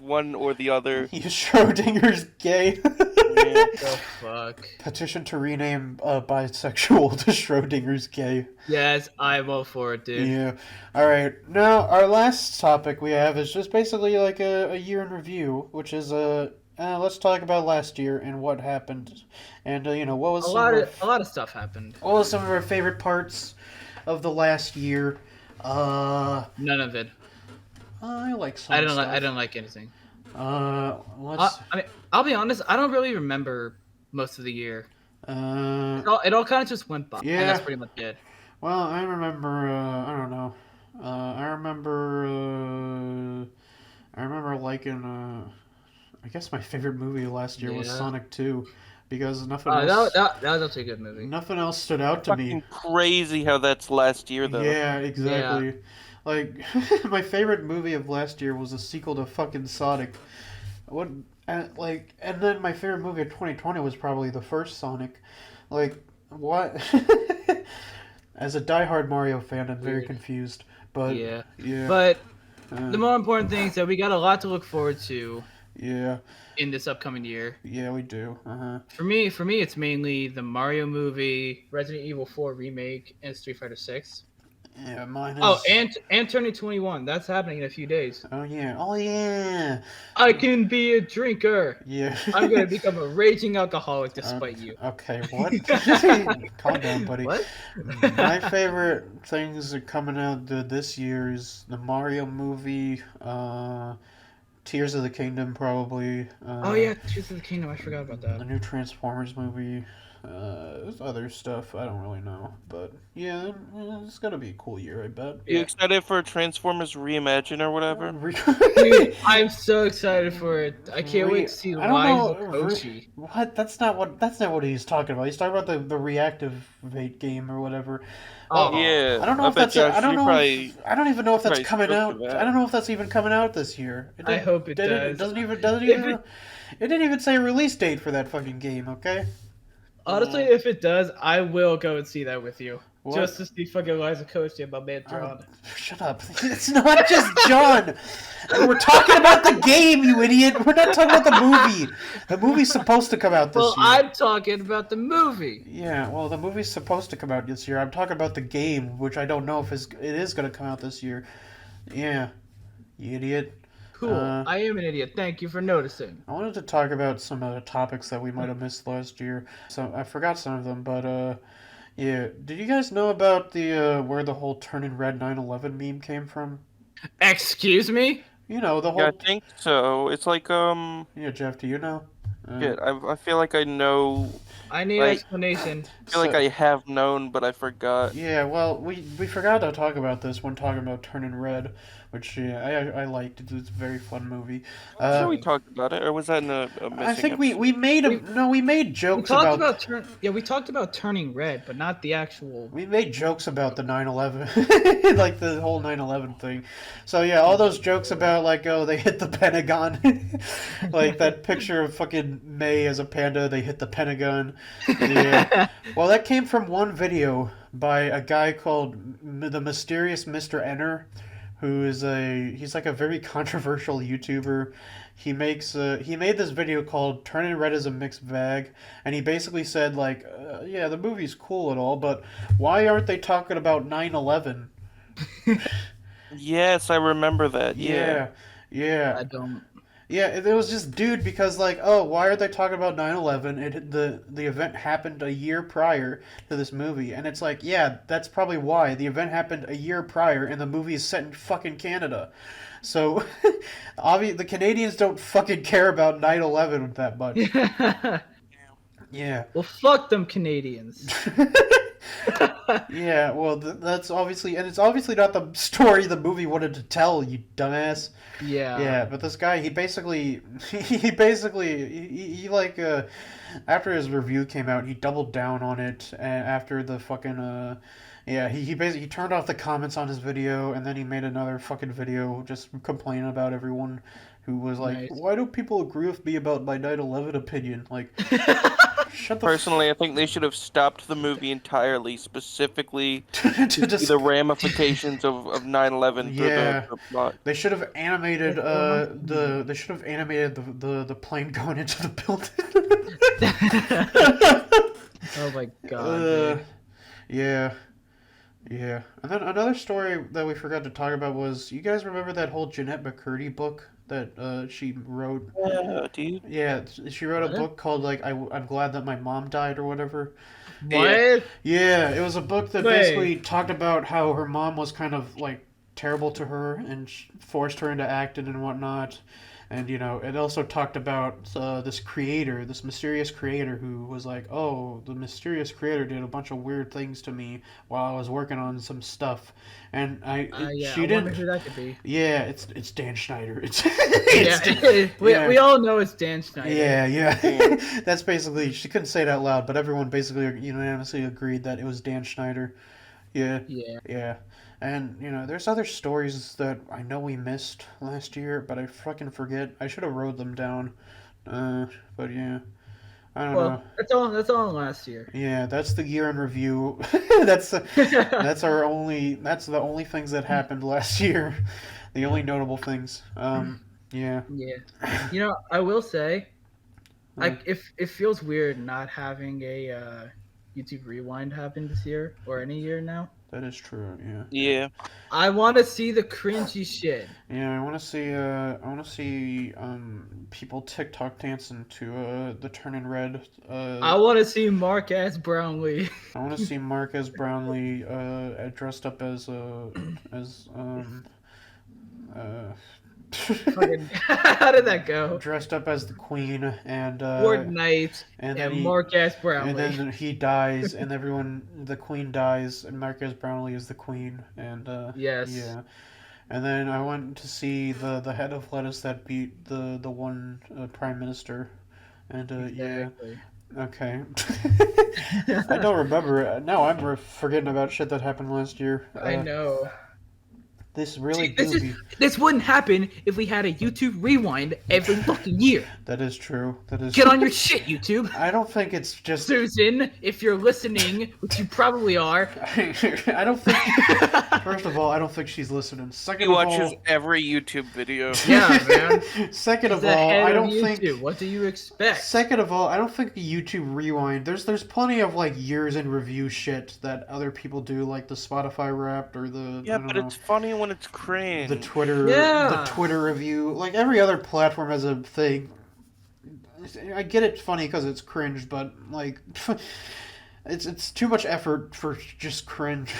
one or the other. Schrodinger's gay. The fuck. Petition to rename bisexual to Schrodinger's gay. Yes, I'm all for it, dude. Yeah. All right. Now our last topic we have is just basically like a year in review, which is let's talk about last year and what happened, and what was A lot of stuff happened. what was some of our favorite parts of the last year. None of it. I like some I don't stuff. like. I don't like anything. Let's. I mean, I'll be honest. I don't really remember most of the year. It all kind of just went by. Yeah. And that's pretty much it. Well, I remember. I don't know. I remember liking. I guess my favorite movie last year was Yeah. Sonic 2, because nothing else. That was actually a good movie. Nothing else stood out to me. Fucking crazy how that's last year though. Yeah, exactly. Like my favorite movie of last year was a sequel to fucking Sonic. What? And then my favorite movie of 2020 was probably the first Sonic. Like what? As a diehard Mario fan, I'm very Weird. confused. But Yeah. yeah, But uh, the more important thing is that we got a lot to look forward to yeah, in this upcoming year. yeah, we do. For me, it's mainly the Mario movie, Resident Evil 4 remake, and Street Fighter 6. Yeah, mine is. Oh, and turning 21. That's happening in a few days. Oh yeah. I can be a drinker. Yeah. I'm gonna become a raging alcoholic despite you. Okay, what? Calm down, buddy. What? My favorite things are coming out this year is the Mario movie, Tears of the Kingdom, probably. Oh yeah, Tears of the Kingdom. I forgot about The that. new Transformers movie. There's other stuff I don't really know, but yeah, it's gonna be a cool year, I bet. You Yeah. excited for Transformers Reimagine or whatever? Dude, I'm so excited for it. I can't wait to see I don't live know, Koshi. What? That's not what he's talking about. He's talking about the Reactivate game or whatever. Oh, Yeah. I don't know if bet that's. I Josh, don't you know. probably- I don't even know if that's probably coming stoked out. for that. I don't know if that's even coming out this year. I hope it does. It doesn't even. If It didn't even say a release date for that fucking game. Okay. Honestly, if it does, I will go and see that with you. What? Just to see fucking Liza Koshi and my man Oh, John. shut up! It's not just John. We're talking about the game, you idiot. We're not talking about the movie. The movie's supposed to come out this Well, year. I'm talking about the movie. Yeah, well, the movie's supposed to come out this year. I'm talking about the game, which I don't know if it is going to come out this year. Yeah, you idiot. Cool. I am an idiot. Thank you for noticing. I wanted to talk about some of the topics that we might have missed last year. So I forgot some of them, but yeah. Did you guys know about the where the whole Turning Red 9/11 meme came from? Excuse me? You know the whole. Yeah, I think so. It's like Yeah, Jeff, do you know? Shit, I feel like I know. I need an Like, explanation. I feel like I have known, but I forgot. Yeah, well, we forgot to talk about this when talking about Turning Red, which I liked. It's a very fun movie. I'm sure we talked about it, or was that in a missing I think episode? we made We jokes talked about we talked about turning red, but not the actual. we made jokes about the 9/11, like the whole 9/11 thing. So yeah, all those jokes about like, oh, they hit the Pentagon, like that picture of fucking May as a panda, they hit the Pentagon. Yeah. Well, that came from one video by a guy called the Mysterious Mr. Enter, who is he's like a very controversial YouTuber. He made this video called "Turning Red is a Mixed Bag," and he basically said like, yeah, the movie's cool and all, but why aren't they talking about 9/11? Yes, I remember that. Yeah. Yeah. I don't. Yeah, it was just dude because like, oh, why are they talking about 9/11? The event happened a year prior to this movie, and it's like, yeah, that's probably why the event happened a year prior, and the movie is set in fucking Canada. So, obviously, the Canadians don't fucking care about 9/11 that much. Yeah. Well, fuck them Canadians. Yeah, well, that's obviously, and it's obviously not the story the movie wanted to tell, you dumbass. Yeah. Yeah, but this guy, he like, after his review came out, he doubled down on it, after the fucking, yeah, he basically turned off the comments on his video, and then he made another fucking video just complaining about everyone who was like, Nice. why don't people agree with me about my 9/11 opinion? Like, shut the Personally, I think they should have stopped the movie entirely, specifically to to just the ramifications of 9/11 through Yeah. the plot. They should have animated the plane going into the building. Oh my god. Dude. Yeah. Yeah. And then another story that we forgot to talk about was, you guys remember that whole Jeanette McCurdy book that she wrote? Yeah, dude. Yeah, she wrote a What? book called like I'm glad that my mom died or whatever. What? Yeah, it was a book that Wait. basically talked about how her mom was kind of like terrible to her and forced her into acting and whatnot. And you know, it also talked about this mysterious creator who was like, "Oh, the mysterious creator did a bunch of weird things to me while I was working on some stuff," and Yeah, she I didn't. wonder who that could be. Yeah, it's Dan Schneider. It's Yeah, yeah. we all know it's Dan Schneider. Yeah. That's basically, she couldn't say it out loud, but everyone basically unanimously agreed that it was Dan Schneider. Yeah. Yeah. Yeah. And, you know, there's other stories that I know we missed last year, but I fucking forget. I should have wrote them down. But yeah. I don't know. Well, that's all last year. Yeah, that's the year in review. That's that's the only things that happened last year. The only notable things. Yeah. Yeah. You know, I will say, like, if it feels weird not having a YouTube Rewind happen this year or any year now. That is true. Yeah. Yeah. I want to see the cringy shit. Yeah, I want to see people TikTok dancing to the Turning Red. I want to see Mark S. Brownlee. I want to see Marquez Brownlee dressed up as Fucking, how did that go? dressed up as the Queen and Fortnite and and then Mark S. Brownlee. and then he dies and the Queen dies and Marquez Brownlee is the Queen and Yes. yeah. And then I went to see the head of lettuce that beat the one prime minister, and Exactly. yeah, okay. I don't remember. Now I'm forgetting about shit that happened last year. I know. This really This do be. this wouldn't happen if we had a YouTube Rewind every fucking year. That is true. That is. Get on your shit, YouTube. I don't think it's just. Susan, if you're listening, which you probably are. I don't think. First of all, I don't think she's listening. Second He of watches all. every YouTube video. Yeah, man. Second of The all, head I of don't YouTube. think. What do you expect? Second of all, I don't think the YouTube Rewind. There's plenty of like years in review shit that other people do, like the Spotify Wrapped or the Yeah, I don't but know, it's funny when it's cringe. the Twitter Yeah. the Twitter review. Like every other platform has a thing. I get it funny because it's cringe, but like it's too much effort for just cringe.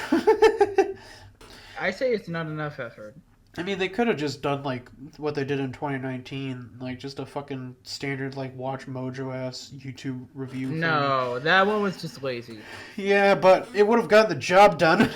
I say it's not enough effort. I mean, they could have just done like what they did in 2019, like just a fucking standard like Watch Mojo ass YouTube review. No, that one was just lazy. Yeah, but it would have gotten the job done.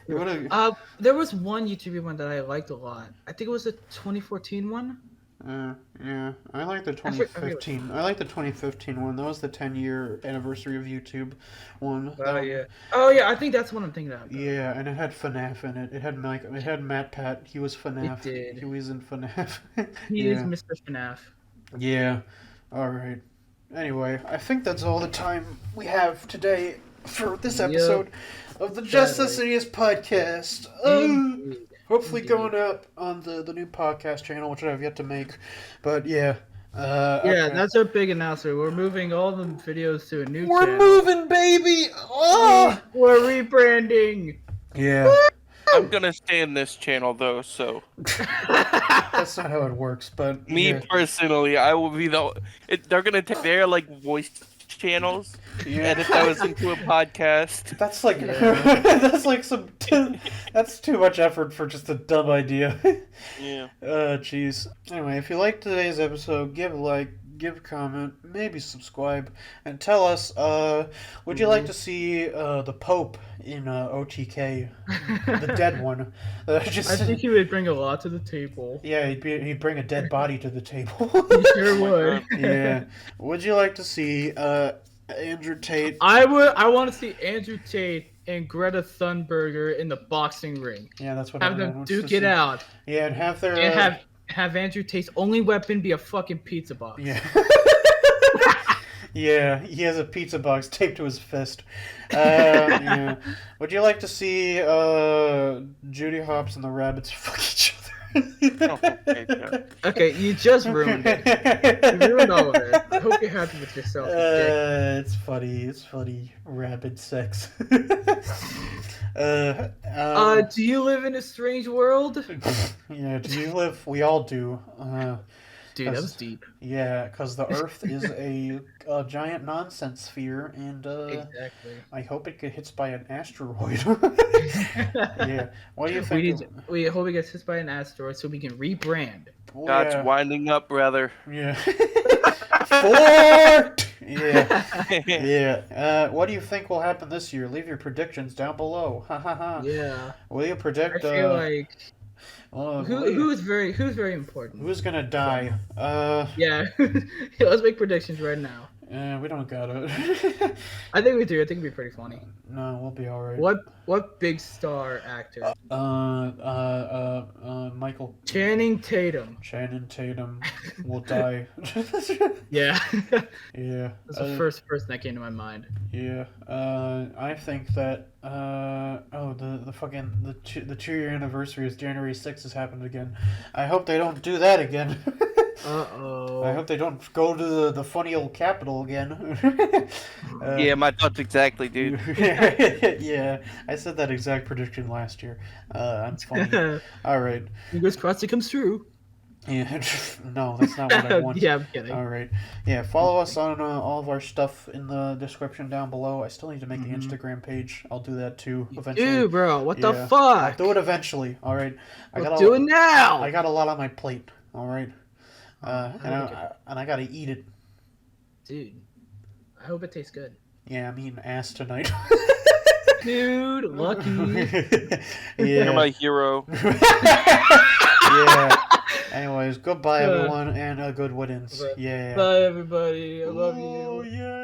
It would have. There was one YouTube one that I liked a lot. I think it was the 2014 one. Yeah, I like the 2015. I like the 2015 one. That was the 10-year anniversary of YouTube one. Yeah. Oh yeah, I think that's what I'm thinking of. Yeah, and it had FNAF in it. It had Mike. It had Matt Pat. He was FNAF. It did. He was in FNAF. He is Mr. FNAF. Yeah. All right. Anyway, I think that's all the time we have today for this episode of the Justice Idiots podcast. Hopefully going up on the new podcast channel, which I have yet to make. But yeah. Okay. That's our big announcement. We're moving all the videos to a new channel. We're moving, baby! Oh! We're rebranding! Yeah. I'm gonna stay in this channel though, so. That's not how it works, but... Me personally, I will be they're gonna take their, like, voice channels, edit those into a podcast. That's like... that's like some... that's too much effort for just a dumb idea. Yeah. Jeez. Anyway, if you liked today's episode, give a like, give a comment, maybe subscribe, and tell us, would you like to see the Pope in OTK, the dead one? I think he would bring a lot to the table. Yeah, he'd bring a dead body to the table. He sure would. Yeah. Would you like to see Andrew Tate? I want to see Andrew Tate and Greta Thunberg in the boxing ring. Yeah, that's what have everyone them wants duke to it see. out. Yeah, and have their have Andrew Tate's only weapon be a fucking pizza box. Yeah. Yeah, he has a pizza box taped to his fist. Yeah. Would you like to see Judy Hopps and the Rabbids fuck each other? Okay, you just ruined it. You ruined all of it. I hope you're happy with yourself. It's funny. It's funny. Rabid sex. Do you live in a strange world? Yeah, do you live? We all do. Dude, that was deep. Yeah, because the Earth is a giant nonsense sphere, and Exactly. I hope it gets hit by an asteroid. Yeah. What do you think? We hope it gets hit by an asteroid so we can rebrand. God's winding up, brother. Yeah. Fort! Yeah. Yeah. What do you think will happen this year? Leave your predictions down below. Ha ha ha. Yeah. Will you predict? I feel like who's very important? Who's gonna die? Yeah. Let's make predictions right now. We don't got it. I think we do. I think it'd be pretty funny. No, we'll be all right. What big star actor? Michael. Channing Tatum. Channing Tatum will die. Yeah. Yeah. That's the first person that came to my mind. Yeah. I think that the 2-year anniversary is January 6th has happened again. I hope they don't do that again. Uh-oh. I hope they don't go to the funny old Capitol again. Yeah, my thoughts exactly, dude. Yeah, I said that exact prediction last year. I'm funny. All right. Fingers crossed it comes true. Yeah, no, that's not what I want. Yeah, I'm kidding. All right. Yeah, follow us on all of our stuff in the description down below. I still need to make the Instagram page. I'll do that too eventually. Dude, bro, what the fuck? I'll do it eventually. All right. Do it now. I got a lot on my plate. All right. And I gotta eat it. Dude, I hope it tastes good. Yeah, I'm eating ass tonight. Dude, lucky. Yeah. You're my hero. Yeah. Anyways, goodbye everyone, and good winnings. Yeah. Bye everybody. I love you. Oh, yeah.